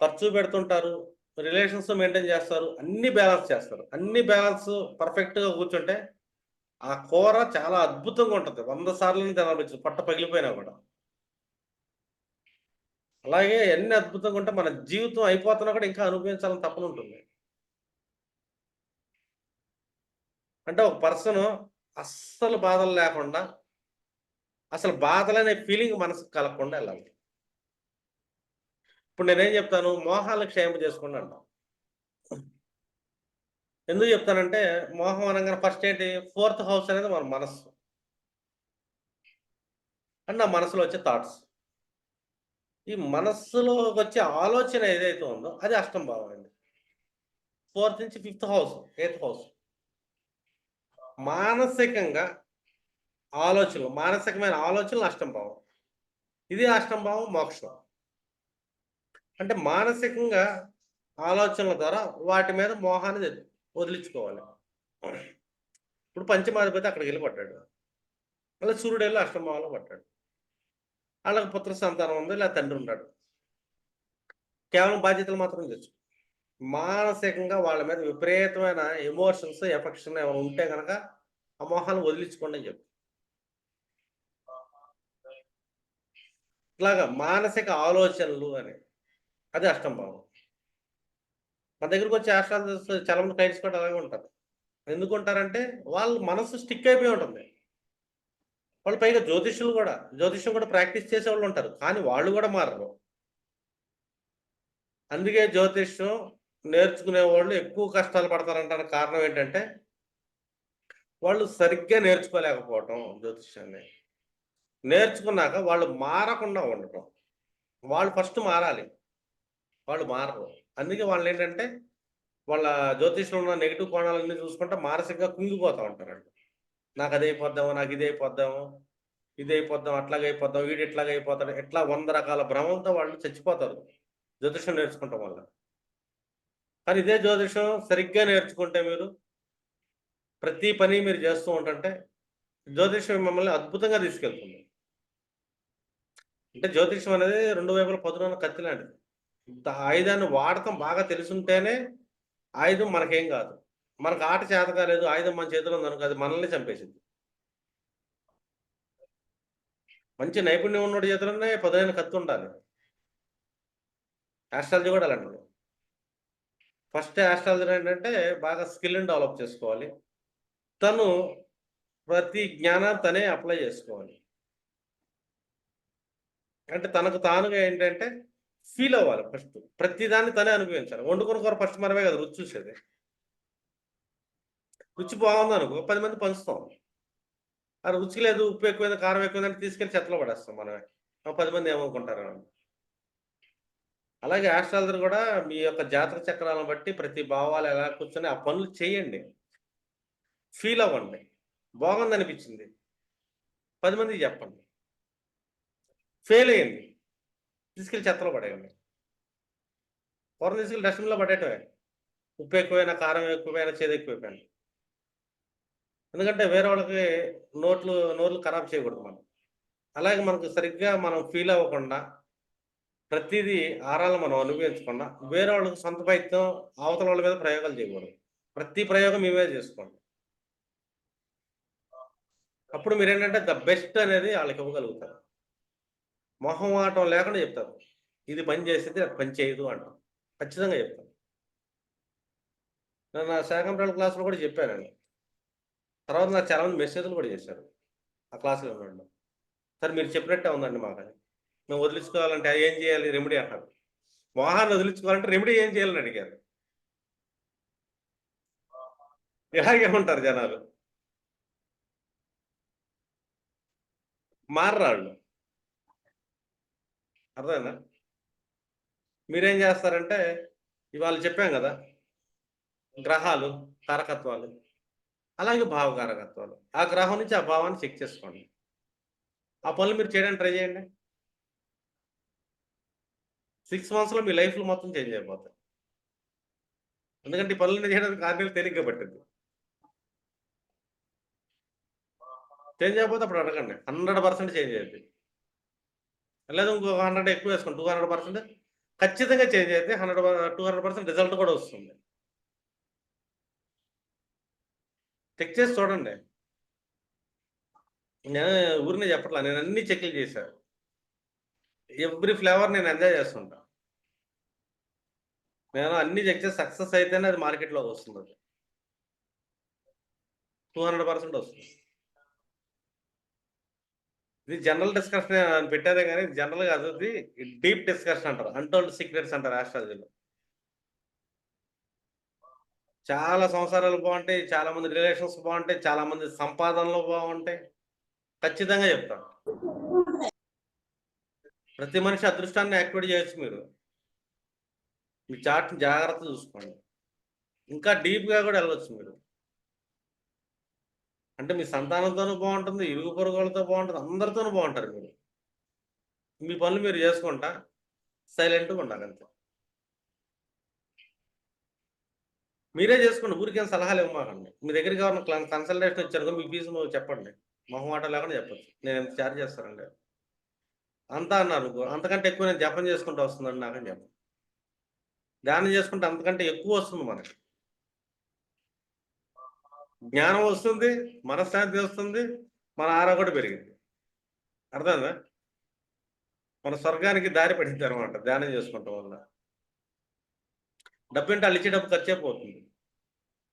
ఖర్చు పెడుతుంటారు, రిలేషన్స్ మెయింటైన్ చేస్తారు, అన్ని బ్యాలెన్స్ చేస్తారు. అన్ని బ్యాలెన్స్ పర్ఫెక్ట్గా కూర్చుంటే ఆ కూర చాలా అద్భుతంగా ఉంటుంది, 100 సార్లు తినవచ్చు, పట్ట పగిలిపోయినా కూడా. అలాగే ఎన్ని అద్భుతంగా ఉంటే మన జీవితం అయిపోతున్నా కూడా ఇంకా అనుభవించాలని తప్పన ఉంటుంది. అంటే ఒక పర్సన్ అస్సలు బాధలు లేకుండా, అసలు బాధలనే ఫీలింగ్ మనసుకు కలగకుండా వెళ్ళాలి. ఇప్పుడు నేనేం చెప్తాను, మోహాలను క్షేమ చేసుకోండి అంటాం. ఎందుకు చెప్తానంటే, మోహం అనగానే ఫస్ట్ ఏంటి, 4th హౌస్ అనేది మన మనస్సు, అంటే నా మనసులో వచ్చే థాట్స్. ఈ మనస్సులో వచ్చే ఆలోచన ఏదైతే ఉందో అది అష్టమ భావం అండి. 4th నుంచి 5th హౌస్, 8th హౌస్. మానసికంగా ఆలోచనలు, మానసికమైన ఆలోచనలు అష్టమ భావం. ఇది అష్టమ భావం మోక్షం. అంటే మానసికంగా ఆలోచనల ద్వారా వాటి మీద మోహాన్ని వదిలించుకోవాలి. ఇప్పుడు పంచమాధిపతి అక్కడికి వెళ్ళి పడ్డాడు, మళ్ళీ సూర్యుడు వెళ్ళి అష్టమ భావంలో పడ్డాడు. వాళ్ళకి పుత్ర సంతానం ఉంది, లేదా తండ్రి ఉన్నాడు, కేవలం బాధ్యతలు మాత్రం తెచ్చు. మానసికంగా వాళ్ళ మీద విపరీతమైన ఎమోషన్స్, ఎఫెక్షన్ ఏమైనా ఉంటే కనుక ఆ మోహాన్ని వదిలించుకోండి అని చెప్పు. ఇట్లాగా మానసిక ఆలోచనలు అని, అది అష్టమ భావం. మన దగ్గరకు వచ్చే ఆశ్రాలు చాలా మంది క్లయింట్స్ కూడా అలాగే ఉంటారు. ఎందుకు ఉంటారంటే వాళ్ళ మనసు స్టిక్ అయిపోయి ఉంటుంది. వాళ్ళు పైగా జ్యోతిష్యం కూడా ప్రాక్టీస్ చేసే వాళ్ళు ఉంటారు, కానీ వాళ్ళు కూడా మారరు. అందుకే జ్యోతిష్యం నేర్చుకునే వాళ్ళు ఎక్కువ కష్టాలు పడతారంటానికి కారణం ఏంటంటే వాళ్ళు సరిగ్గా నేర్చుకోలేకపోవటం. జ్యోతిష్యాన్ని నేర్చుకున్నాక వాళ్ళు మారకుండా ఉండటం. వాళ్ళు ఫస్ట్ మారాలి, వాళ్ళు మారరు. అందుకే వాళ్ళు ఏంటంటే వాళ్ళ జ్యోతిష్లో ఉన్న నెగిటివ్ కోణాలన్నీ చూసుకుంటే మానసికంగా కుంగిపోతూ ఉంటారు. నాకు అది అయిపోద్దాము, నాకు ఇది అయిపోద్దాము, ఇది అయిపోద్దాం, అట్లాగే అయిపోద్దాం, వీడు ఇట్లాగే అయిపోతాడు, ఇట్లా 100 రకాల భ్రమంతో వాళ్ళు చచ్చిపోతారు జ్యోతిషం నేర్చుకుంటాం వల్ల. కానీ ఇదే జ్యోతిషం సరిగ్గా నేర్చుకుంటే మీరు ప్రతి పని మీరు చేస్తూ ఉంటుంటే జ్యోతిషం మిమ్మల్ని అద్భుతంగా తీసుకెళ్తుంది. అంటే జ్యోతిషం అనేది 2 వైపుల పదునున్న కత్తి లాంటిది. ఆయుధాన్ని వాడటం బాగా తెలుసుంటేనే ఆయుధం మనకేం కాదు. మనకు ఆట చేత కాలేదు, ఆయుధం మన చేతిలో ఉందనుకో అది మనల్ని చంపేసింది. మంచి నైపుణ్యం ఉన్నోడి చేతిలోనే పదునైన కత్తి ఉండాలి. ఆస్ట్రాలజీ కూడా అలాంటిది. ఫస్ట్ ఆస్ట్రాలజీ ఏంటంటే బాగా స్కిల్ని డెవలప్ చేసుకోవాలి. తను ప్రతి జ్ఞానాన్ని తనే అప్లై చేసుకోవాలి. అంటే తనకు తానుగా ఏంటంటే ఫీల్ అవ్వాలి. ఫస్ట్ ప్రతిదాన్ని తనే అనుభవించాలి. వండుకున్న కూర ఫస్ట్ మనమే కదా రుచి చూసేది. రుచి బాగుంది అనుకో 10 మంది పంచుతాం. ఆ రుచి లేదు, ఉప్పు ఎక్కువైంది, కారం ఎక్కువైందంటే తీసుకెళ్ళి చెత్తలో పడేస్తాం మనమే. 10 మంది ఏమనుకుంటారు. అలాగే ఆస్ట్రాలజీ కూడా మీ యొక్క జాతక చక్రాలను బట్టి ప్రతి భావాలు ఎలా కూర్చొని ఆ పనులు చేయండి, ఫీల్ అవ్వండి. బాగుంది అనిపించింది 10 మందికి చెప్పండి. ఫెయిల్ అయ్యింది తీసుకెళ్ళి చెత్తలో పడేయండి. కూరను తీసుకెళ్ళి డస్ట్బిన్లో పడేయటమే. ఉప్పు ఎక్కువైనా, కారం ఎక్కువైనా, చేదు ఎక్కువైపోయినా. ఎందుకంటే వేరే వాళ్ళకి నోర్లు ఖరాబ్ చేయకూడదు మనం. అలాగే మనకు సరిగ్గా మనం ఫీల్ అవ్వకుండా ప్రతిదీ ఆరాలను మనం అనుభవించకుండా వేరే వాళ్ళకి సొంత ప్రయత్నం అవతల వాళ్ళ మీద ప్రయోగాలు చేయకూడదు. ప్రతి ప్రయోగం మీవే చేసుకోండి. అప్పుడు మీరు ఏంటంటే ద బెస్ట్ అనేది వాళ్ళకి ఇవ్వగలుగుతారు. మొహమాటం లేకుండా చెప్తారు, ఇది పని చేసేది అది పని చేయదు అంటాం. ఖచ్చితంగా చెప్తాను. నేను నా శాకంపేట క్లాసులో కూడా చెప్పానండి. తర్వాత నాకు చాలా మంది మెసేజ్లు కూడా చేశారు ఆ క్లాసులో ఉండడం. సార్ మీరు చెప్పినట్టే ఉందండి మాకు, మేము వదిలించుకోవాలంటే ఏం చేయాలి రెమెడీ అంటారు. మోహాన్ని వదిలించుకోవాలంటే రెమెడీ ఏం చేయాలని అడిగారు. ఇలాగే ఉంటారు జనాలు, మారరాళ్ళు. అర్థమైందా? మీరేం చేస్తారంటే ఇవాళ చెప్పాం కదా గ్రహాలు కారకత్వాలు, అలాగే భావకారకత్వాలు. ఆ గ్రహం నుంచి ఆ భావాన్ని చెక్ చేసుకోండి. ఆ పనులు మీరు చేయడానికి ట్రై చేయండి. 6 monthsలో మీ లైఫ్లో మొత్తం చేంజ్ అయిపోతాయి. ఎందుకంటే ఈ పనులు చేయడానికి 6 నెలలు తేలిగ్గా పట్టింది. చేంజ్ అయిపోతే అప్పుడు అడగండి, 100% చేంజ్ అయ్యింది. లేదా ఇంకో 100 ఎక్కువ వేసుకోండి, 200% ఖచ్చితంగా చేంజ్ అయితే 200% రిజల్ట్ కూడా వస్తుంది. చెక్ చేసి చూడండి. నేను ఊరినే చెప్పట్లా, నేను అన్ని చెక్లు చేశాను. ఎవ్రీ ఫ్లేవర్ నేను ఎంజాయ్ చేస్తుంటా. నేను అన్ని చెక్ చేసి సక్సెస్ అయితేనే అది మార్కెట్లోకి వస్తుంది. అది 200% వస్తుంది. ఇది జనరల్ డిస్కషన్ పెట్టారే కానీ జనరల్ కాదు, ఇది డీప్ డిస్కషన్ అంటారు, అన్టోల్డ్ సీక్రెట్స్ అంటారు ఆస్ట్రాలజీలో. చాలా సంసారాలు బాగుంటాయి, చాలా మంది రిలేషన్స్ బాగుంటాయి, చాలా మంది సంపాదనలు బాగుంటాయి. ఖచ్చితంగా చెప్తాను. ప్రతి మనిషి అదృష్టాన్ని యాక్టివేట్ చేయొచ్చు. మీరు మీ చార్ట్ని జాగ్రత్త చూసుకోండి. ఇంకా డీప్గా కూడా వెళ్ళవచ్చు మీరు. అంటే మీ సంతానంతోనూ బాగుంటుంది, ఇరుగు పొరుగు వాళ్ళతో బాగుంటుంది, అందరితోనూ బాగుంటారు మీరు. మీ పనులు మీరు చేసుకుంటా సైలెంట్గా ఉండాలి అంతే. మీరే చేసుకోండి, ఊరికేం సలహాలు ఇవ్వమాకండి. మీ దగ్గరికి ఎవరైనా కన్సల్టేషన్ ఇచ్చారు మీ ఫీజు చెప్పండి, మొహమాట లేకుండా చెప్పచ్చు. నేను ఎంత ఛార్జ్ చేస్తానండి అంతా అన్నారు. అంతకంటే ఎక్కువ నేను జపం చేసుకుంటూ వస్తుందండి నాకని చెప్పండి. ధ్యానం చేసుకుంటే అంతకంటే ఎక్కువ వస్తుంది మనకి. జ్ఞానం వస్తుంది, మనశ్శాంతి వస్తుంది, మన ఆరా కూడా పెరిగింది. అర్థమైందా? మన స్వర్గానికి దారి పడింది అనమాట ధ్యానం చేసుకుంటాం వల్ల. డబ్బు అంటే అల్లిచ్చే డబ్బు ఖర్చే పోతుంది,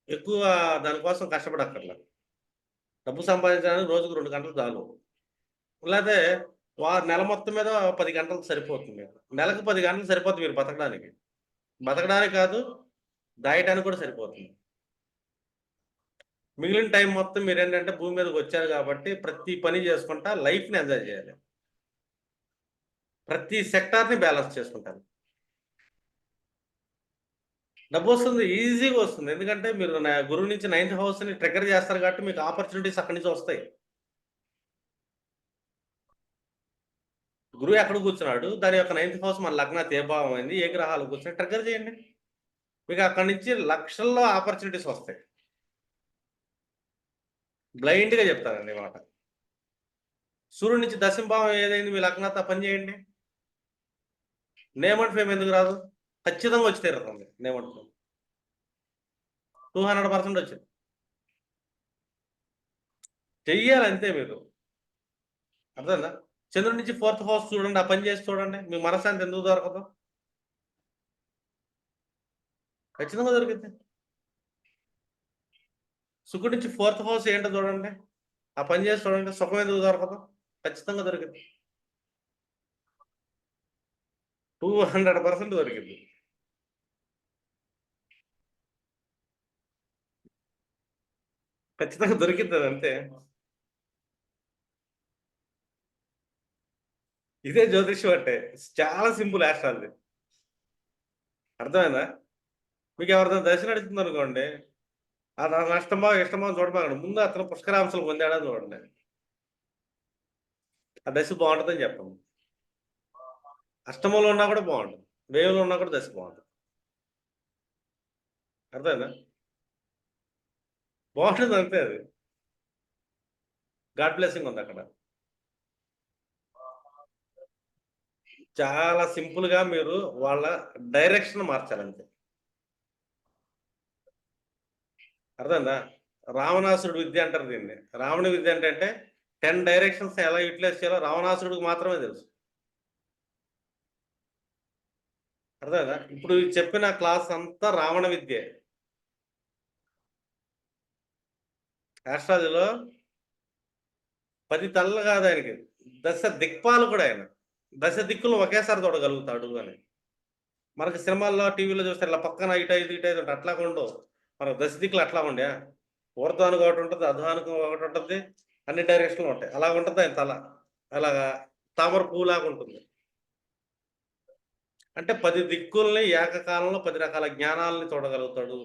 ఎక్కువ దానికోసం కష్టపడక్కర్లా. డబ్బు సంపాదించడానికి రోజుకు 2 గంటలు చాలు. లేకపోతే నెల మొత్తం మీద 10 గంటలకు సరిపోతుంది. నెలకు 10 గంటలు సరిపోతుంది మీరు బతకడానికి. బతకడానికి కాదు, దాయటానికి కూడా సరిపోతుంది. మిగిలిన టైం మొత్తం మీరు ఏంటంటే భూమి మీదకి వచ్చారు కాబట్టి ప్రతి పని చేసుకుంటా లైఫ్ని ఎంజాయ్ చేయాలి. ప్రతి సెక్టార్ని బ్యాలెన్స్ చేసుకుంటారు. డబ్బు వస్తుంది, ఈజీగా వస్తుంది. ఎందుకంటే మీరు గురువు నుంచి 9th హౌస్ని ట్రిగర్ చేస్తారు కాబట్టి మీకు ఆపర్చునిటీస్ అక్కడి నుంచి వస్తాయి. గురువు ఎక్కడ కూర్చున్నాడు, దాని యొక్క 9th హౌస్ మన లగ్నాత్ ఏ భావం అయింది, ఏ గ్రహాలు కూర్చుని ట్రిగర్ చేయండి, మీకు అక్కడి నుంచి లక్షల్లో ఆపర్చునిటీస్ వస్తాయి. బ్లైండ్గా చెప్తానండి మాట. సూర్యుడి నుంచి దశమభావం ఏదైంది మీ లగ్నాత్ పని చేయండి, నేమ్ అండ్ ఫేమ్ ఎందుకు రాదు, ఖచ్చితంగా వచ్చి తీరుతుంది. నేమ్ అండ్ ఫేమ్ 200% వచ్చింది. చెయ్యాలి అంతే మీరు, అర్థందా? చంద్రుడి నుంచి 4th హౌస్ చూడండి, ఆ పని చేసి చూడండి, మీ మనశ్శాంతి ఎందుకు దొరకదు, ఖచ్చితంగా దొరికింది. శుక్రుడి నుంచి 4th హౌస్ ఏంటో చూడండి, ఆ పని చేసి చూడండి, సుఖం ఎందుకు దొరకదు, ఖచ్చితంగా దొరికింది. 200% దొరికింది. ఖచ్చితంగా దొరికింది అంతే. ఇదే జ్యోతిష్యం అంటే, చాలా సింపుల్ ఆస్ట్రాలజీ. అర్థమైందా? మీకు ఎవరిదైనా దశ నడుస్తుంది అనుకోండి, అది ఇష్టమా చూడబాకండి, ముందు అతను పుష్కరాంశాలు పొందాడా చూడండి, ఆ దశ బాగుంటుందని చెప్పండి. అష్టమంలో ఉన్నా కూడా బాగుంటుంది, వేవులో ఉన్నా కూడా దశ బాగుంటుంది. అర్థమైందా? బాగుంటుంది అంతే, అది గాడ్ బ్లెస్సింగ్ ఉంది అక్కడ. చాలా సింపుల్గా మీరు వాళ్ళ డైరెక్షన్ మార్చాలంతే. అర్థమైందా? రావణాసురుడు విద్య అంటారు దీన్ని. రావణుడి విద్య అంటే 10 డైరెక్షన్స్ ఎలా యూటిలైజ్ చేయాలో రావణాసురుడికి మాత్రమే తెలుసు. అర్థమైందా? ఇప్పుడు చెప్పిన క్లాస్ అంతా రావణ విద్య. ఆస్ట్రాలజీలో 10 తలలు కాదు ఆయనకి, దశ దిక్పాలు కూడా ఆయన. దశ దిక్కులు ఒకేసారి చూడగలుగుతాడు అని. మనకి సినిమాల్లో టీవీలో చూస్తే ఇలా పక్కన ఇటు ఉంటుంది, అట్లా ఉండవు. మనకు దశ దిక్కులు అట్లా ఉండే, ఊర్ధ్వానికి ఒకటి ఉంటుంది, అధ్వానికి ఒకటి ఉంటుంది, అన్ని డైరెక్షన్లు ఉంటాయి. అలా ఉంటుంది ఆయన తల, అలాగా తామర పువ్వులాగా ఉంటుంది. అంటే 10 దిక్కుల్ని ఏకకాలంలో 10 రకాల జ్ఞానాలని చూడగలుగుతాడు.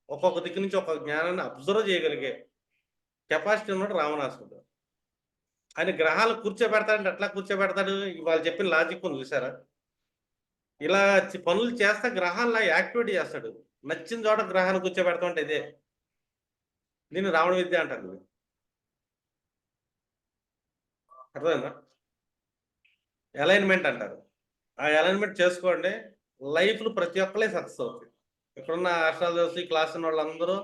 ఒక్కొక్క దిక్కు నుంచి ఒక్కొక్క జ్ఞానాన్ని అబ్జర్వ్ చేయగలిగే కెపాసిటీ ఉన్నాడు రావణాసురుడు. ఆయన గ్రహాలు కూర్చోబెడతాడంటే ఎట్లా కూర్చోబెడతాడు, వాళ్ళు చెప్పిన లాజిక్ ఉంది చూసారా? ఇలా పనులు చేస్తే గ్రహాలను యాక్టివేట్ చేస్తాడు. నచ్చిన చోట గ్రహాన్ని కూర్చోబెడతామంటే ఇదే, దీన్ని రావణ విద్య అంటారు. అర్థమైందా? అలైన్మెంట్ అంటారు. ఆ అలైన్మెంట్ చేసుకోండి, లైఫ్లో ప్రతి ఒక్కరే సక్సెస్ అవుతాయి. ఇక్కడున్న ఆస్ట్రాలజర్స్ క్లాస్ ఉన్న వాళ్ళందరూ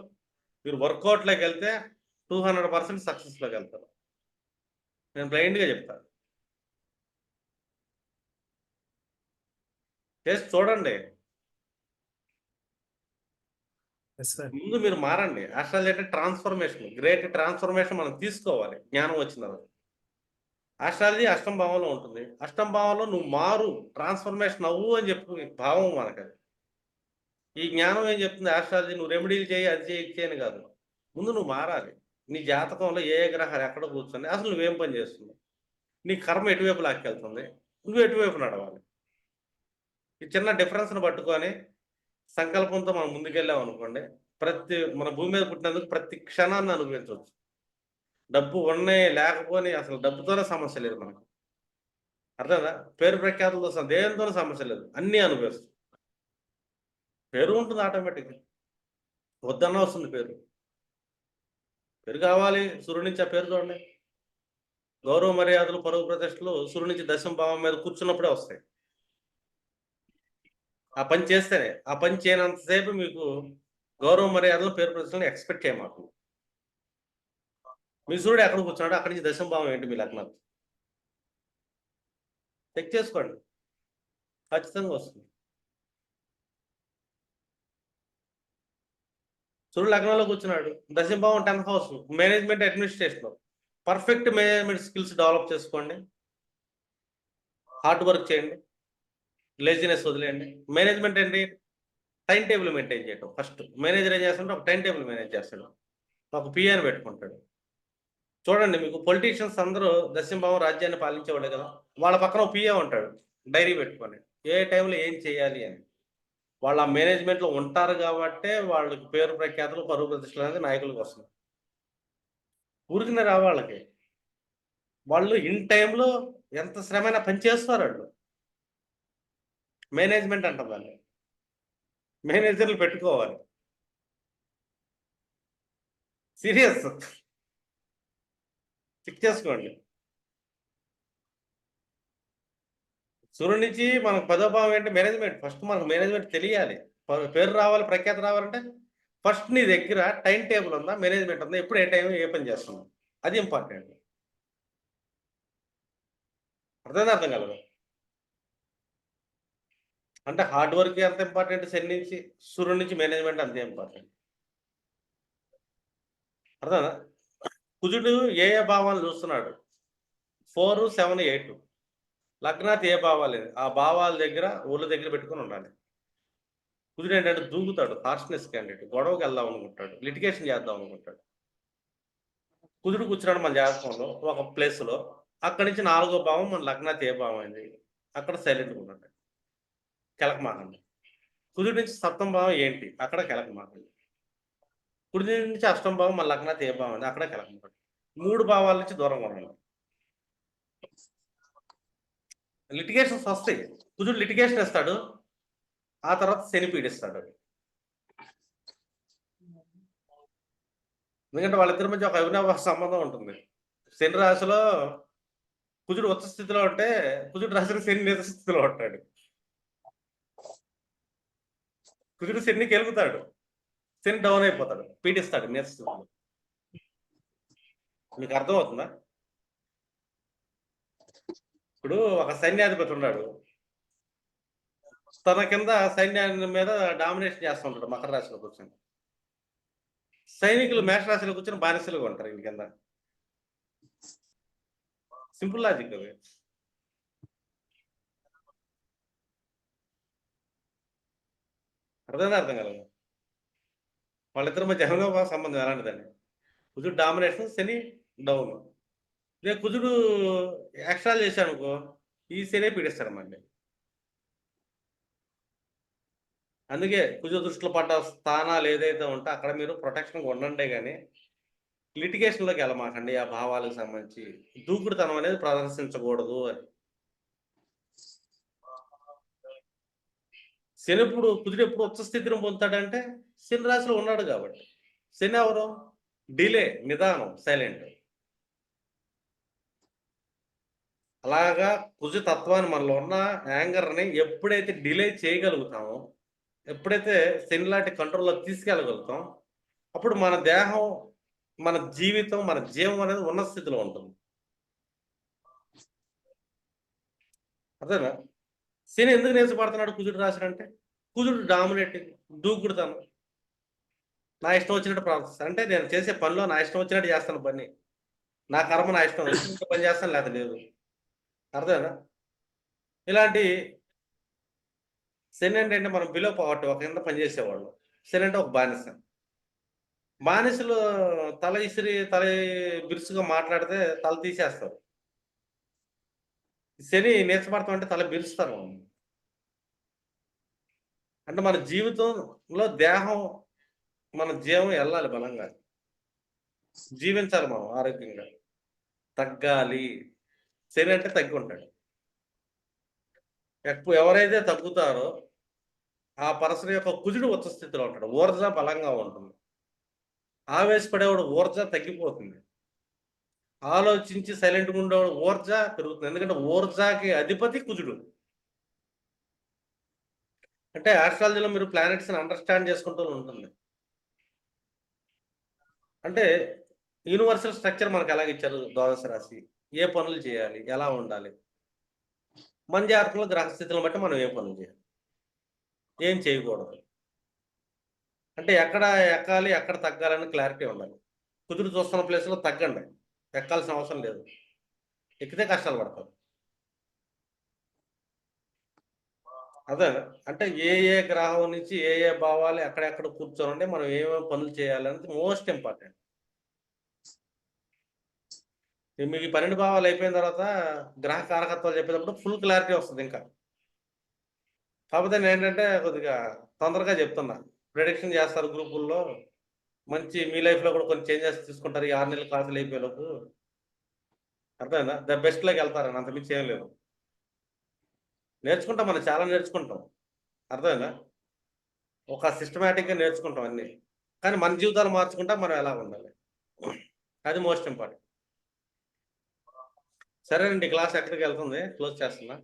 మీరు వర్కౌట్లోకి వెళ్తే 200% సక్సెస్లోకి వెళ్తారు. నేను బ్లైండ్గా చెప్తాను, చేసి చూడండి. ముందు మీరు మారండి. ఆస్ట్రాలజీ అంటే ట్రాన్స్ఫర్మేషన్, గ్రేట్ ట్రాన్స్ఫర్మేషన్ మనం తీసుకోవాలి జ్ఞానం వచ్చిన తర్వాత. ఆస్ట్రాలజీ అష్టమ భావంలో ఉంటుంది. అష్టమ భావంలో నువ్వు మారు, ట్రాన్స్ఫర్మేషన్ అవ్వు అని చెప్పు భావం మనకది. ఈ జ్ఞానం ఏం చెప్తుంది ఆస్ట్రాలజీ, నువ్వు రెమెడీలు చేయి, అది చేయి, ఇది చేయని కాదు. ముందు నువ్వు మారాలి. నీ జాతకంలో ఏ గ్రహాలు ఎక్కడ కూర్చొని అసలు నువ్వేం పని చేస్తున్నావు, నీ కర్మ ఎటువైపు లాక్కెళ్తుంది, నువ్వు ఎటువైపు నడవాలి. ఈ చిన్న డిఫరెన్స్ని పట్టుకొని సంకల్పంతో మనం ముందుకెళ్ళాం అనుకోండి, మన భూమి మీద పుట్టినందుకు ప్రతి క్షణాన్ని అనుభవించవచ్చు. డబ్బు ఉన్నాయి లేకపోని అసలు డబ్బుతోనే సమస్య లేదు మనకు. అర్థందా? పేరు ప్రఖ్యాతులతో దేనితోనే సమస్య లేదు, అన్నీ అనుభవిస్తాం. పేరు ఉంటుంది ఆటోమేటిక్గా, వద్దన్నా వస్తుంది పేరు. పేరు కావాలి, సూర్యుడి నుంచి ఆ పేరు చూడండి. గౌరవ మర్యాదలు, పరువు ప్రతిష్టలు సూర్యుడి నుంచి దశమ భావం మీద కూర్చున్నప్పుడే వస్తాయి. ఆ పని చేస్తేనే, ఆ పని చేయనంతసేపు మీకు గౌరవ మర్యాదలు, పేరు ప్రతిష్టలను ఎక్స్పెక్ట్ చేయమాకు. మీ సూర్యుడు ఎక్కడ కూర్చున్నాడు, అక్కడి నుంచి దశమ భావం ఏంటి మీ లగ్నం చెక్ చేసుకోండి, ఖచ్చితంగా వస్తుంది. సూర్యుడు లగ్నంలో కూర్చున్నాడు, దశమ భావం 10th house, management administration, perfect management skills develop చేసుకోండి, హార్డ్ వర్క్ చేయండి, లేజినెస్ వదిలేయండి. మేనేజ్మెంట్ ఏంటి, టైం టేబుల్ మెయింటైన్ చేయటం. ఫస్ట్ మేనేజర్ ఏం చేస్తాడంటే ఒక టైం టేబుల్ మేనేజ్ చేస్తాడు, ఒక పిఏని పెట్టుకుంటాడు. చూడండి, మీకు పొలిటీషియన్స్ అందరూ దశమ భావం రాజ్యాన్ని పాలించేవాళ్ళే కదా, వాళ్ళ పక్కన ఒక పిఏ ఉంటాడు. డైరీ పెట్టుకొని ఏ టైంలో ఏం చేయాలి అని. వాళ్ళ మేనేజ్మెంట్లో ఉంటారు కాబట్టే వాళ్ళకి పేరు ప్రఖ్యాతులు పరువు ప్రతిష్టలు అనేది నాయకులకు వస్తుంది. ఊరికినే రా వాళ్ళకి. వాళ్ళు ఇన్ టైంలో ఎంత శ్రమైనా పని చేస్తారు వాళ్ళు. మేనేజ్మెంట్ అంటారు దాన్ని. మేనేజర్లు పెట్టుకోవాలి. సీరియస్. చెక్ చేసుకోండి. సూర్యుడి నుంచి మనకు 10వ భావం ఏంటి? మేనేజ్మెంట్. ఫస్ట్ మనకు మేనేజ్మెంట్ తెలియాలి. పేరు రావాలి, ప్రఖ్యాతి రావాలంటే ఫస్ట్ నీ దగ్గర టైం టేబుల్ ఉందా, మేనేజ్మెంట్ ఉందా, ఎప్పుడు ఏ టైం ఏ పని చేస్తున్నాం, అది ఇంపార్టెంట్. అర్థం కలదు. అంటే హార్డ్ వర్క్ ఎంత ఇంపార్టెంట్ శని నుంచి, సూర్యుడి నుంచి మేనేజ్మెంట్ అంతే ఇంపార్టెంట్. అర్థం. కుజుడు ఏ భావాలు చూస్తున్నాడు? 4, 7, 8. లగ్నాత్ ఏ భావాలు లేదు. ఆ భావాల దగ్గర ఊళ్ళ దగ్గర పెట్టుకుని ఉండాలి. కుజుడు ఏంటంటే దూకుతాడు, హార్ష్నెస్ క్యాండిడేట్, గొడవకి వెళ్దాం అనుకుంటాడు, లిటిగేషన్ చేద్దాం అనుకుంటాడు. కుజుడు కూర్చున్నాడు మన జాతకంలో ఒక ప్లేస్లో, అక్కడి నుంచి 4వ భావం మన లగ్నాత్ ఏ భావం అయింది, అక్కడ సైలెంట్గా ఉన్నాడు, కెలకమాకండి. కుజుడి నుంచి 7వ భావం ఏంటి, అక్కడ కెలకమాకండి. కుజుడి నుంచి 8వ భావం మన లగ్నాత్ ఏ భావం ఉంది, అక్కడ కెలకమాకండి. 3 భావాల నుంచి దూరంగా ఉండాలి. లిటిగేషన్స్ వస్తాయి. కుజుడు లిటిగేషన్ ఇస్తాడు, ఆ తర్వాత శని పీడిస్తాడు. ఎందుకంటే వాళ్ళిద్దరి మధ్య ఒక అవినాభావ సంబంధం ఉంటుంది. శని రాశిలో కుజుడు ఉచ్చ స్థితిలో ఉంటే, కుజుడు రాశిలో శని నీచ స్థితిలో ఉంటాడు. కుజుడు శని గెలుగుతాడు, శని డౌన్ అయిపోతాడు, పీడిస్తాడు నీచ స్థితిలో. మీకు అర్థమవుతుందా? ఇప్పుడు ఒక సైన్యాధిపతి ఉన్నాడు, తన కింద సైన్యాన్ని మీద డామినేషన్ చేస్తూ ఉంటాడు మకర రాశిలో కూర్చొని. సైనికులు మేష రాశిలో కూర్చొని బానిసలుగా ఉంటారు ఇంటి కింద. సింపుల్ లాజిక్ అది. అర్థం కలదు. వాళ్ళిద్దరి మధ్య అవినాభావ సంబంధం ఎలాంటిదండి? కుజుడు డామినేషన్, శని డౌన్. రేపు కుజుడు ఎక్స్ట్రా చేశాడు అనుకో, ఈ శని పీడిస్తాడు మళ్ళీ. అందుకే కుజ దృష్టిలో పడ్డ స్థానాలు ఏదైతే ఉంటే అక్కడ మీరు ప్రొటెక్షన్గా ఉండండి, కానీ లిటిగేషన్లోకి వెళ్ళమాకండి. ఆ భావాలకు సంబంధించి దూకుడుతనం అనేది ప్రదర్శించకూడదు అని. శని కుజుడు ఎప్పుడు ఉచ్చ స్థితిని పొందుతాడంటే శని రాశిలో ఉన్నాడు కాబట్టి. శని ఎవరు? డిలే, నిదానం, సైలెంట్. అలాగా కుజ తత్వాన్ని మనలో ఉన్న యాంగర్ని ఎప్పుడైతే డిలే చేయగలుగుతామో, ఎప్పుడైతే శని లాంటి కంట్రోల్లో తీసుకెళ్ళగలుగుతాం, అప్పుడు మన దేహం, మన జీవితం, మన జీవం అనేది ఉన్న స్థితిలో ఉంటుంది. అదేనా? శని ఎందుకు నేర్చబడుతున్నాడు కుజుడు రాశాడంటే, కుజుడు డామినేటింగ్, దూకుడుతాను, నా ఇష్టం వచ్చినట్టు ప్రవర్తిస్తాను. అంటే నేను చేసే పనిలో నా ఇష్టం వచ్చినట్టు చేస్తాను పని, నా కర్మ నా ఇష్టం వచ్చినట్టు పని చేస్తాను, లేదా లేదు. అర్థమేనా? ఇలాంటి శని ఏంటంటే మనం బిలో పవర్టీ, ఒక కింద పనిచేసేవాళ్ళు. శని అంటే ఒక బానిస. బానిసలు తల ఇసిరి తల బిరుసుగా మాట్లాడితే తల తీసేస్తారు. శని నేర్చబడతాం అంటే తల బిరుస్తారు. అంటే మన జీవితంలో దేహం, మన జీవం వెళ్ళాలి బలంగా, జీవించాలి మనం ఆరోగ్యంగా, తగ్గాలి. శని అంటే తగ్గి ఉంటాడు. ఎవరైతే తగ్గుతారో ఆ పర్సన్ యొక్క కుజుడు ఉచ్చ స్థితిలో ఉంటాడు, ఊర్జ బలంగా ఉంటుంది. ఆవేశపడేవాడు ఊర్జ తగ్గిపోతుంది, ఆలోచించి సైలెంట్గా ఉండేవాడు ఊర్జ పెరుగుతుంది. ఎందుకంటే ఊర్జాకి అధిపతి కుజుడు. అంటే ఆస్ట్రాలజీలో మీరు ప్లానెట్స్ని అండర్స్టాండ్ చేసుకుంటూ ఉంటుంది. అంటే యూనివర్సల్ స్ట్రక్చర్ మనకు ఎలాగ ఇచ్చారు, ద్వాదశ రాశి, ఏ పనులు చేయాలి, ఎలా ఉండాలి, మన జాతకంలో గ్రహస్థితులను బట్టి మనం ఏ పనులు చేయాలి, ఏం చేయకూడదు, అంటే ఎక్కడ ఎక్కాలి, ఎక్కడ తగ్గాలని క్లారిటీ ఉండాలి. కుదురు చూస్తున్న ప్లేస్లో తగ్గండి, ఎక్కాల్సిన అవసరం లేదు, ఎక్కితే కష్టాలు పడతారు. అదే అంటే ఏ గ్రహం నుంచి ఏ భావాలు ఎక్కడెక్కడ కూర్చోనంటే మనం ఏమేమి పనులు చేయాలనేది మోస్ట్ ఇంపార్టెంట్. మీకు ఈ 12 భావాలు అయిపోయిన తర్వాత గ్రహ కారకత్వాలు చెప్పేటప్పుడు ఫుల్ క్లారిటీ వస్తుంది ఇంకా. కాకపోతే నేను ఏంటంటే కొద్దిగా తొందరగా చెప్తున్నా. ప్రిడిక్షన్ చేస్తారు గ్రూపుల్లో. మంచి మీ లైఫ్లో కూడా కొన్ని చేంజెస్ తీసుకుంటారు ఈ 6 నెలల క్లాసులు అయిపోయేలోపు. అర్థమైందా? ద బెస్ట్లోకి వెళ్తారని, అంతమించి ఏం లేదు. నేర్చుకుంటాం, మనం చాలా నేర్చుకుంటాం. అర్థమైందా? ఒక సిస్టమేటిక్గా నేర్చుకుంటాం అన్నీ. కానీ మన జీవితాలు మార్చుకుంటా మనం ఎలా ఉండాలి, అది మోస్ట్ ఇంపార్టెంట్. సరేనండి, క్లాస్ ఎక్కడికి వెళ్తుంది, క్లోజ్ చేస్తున్నా.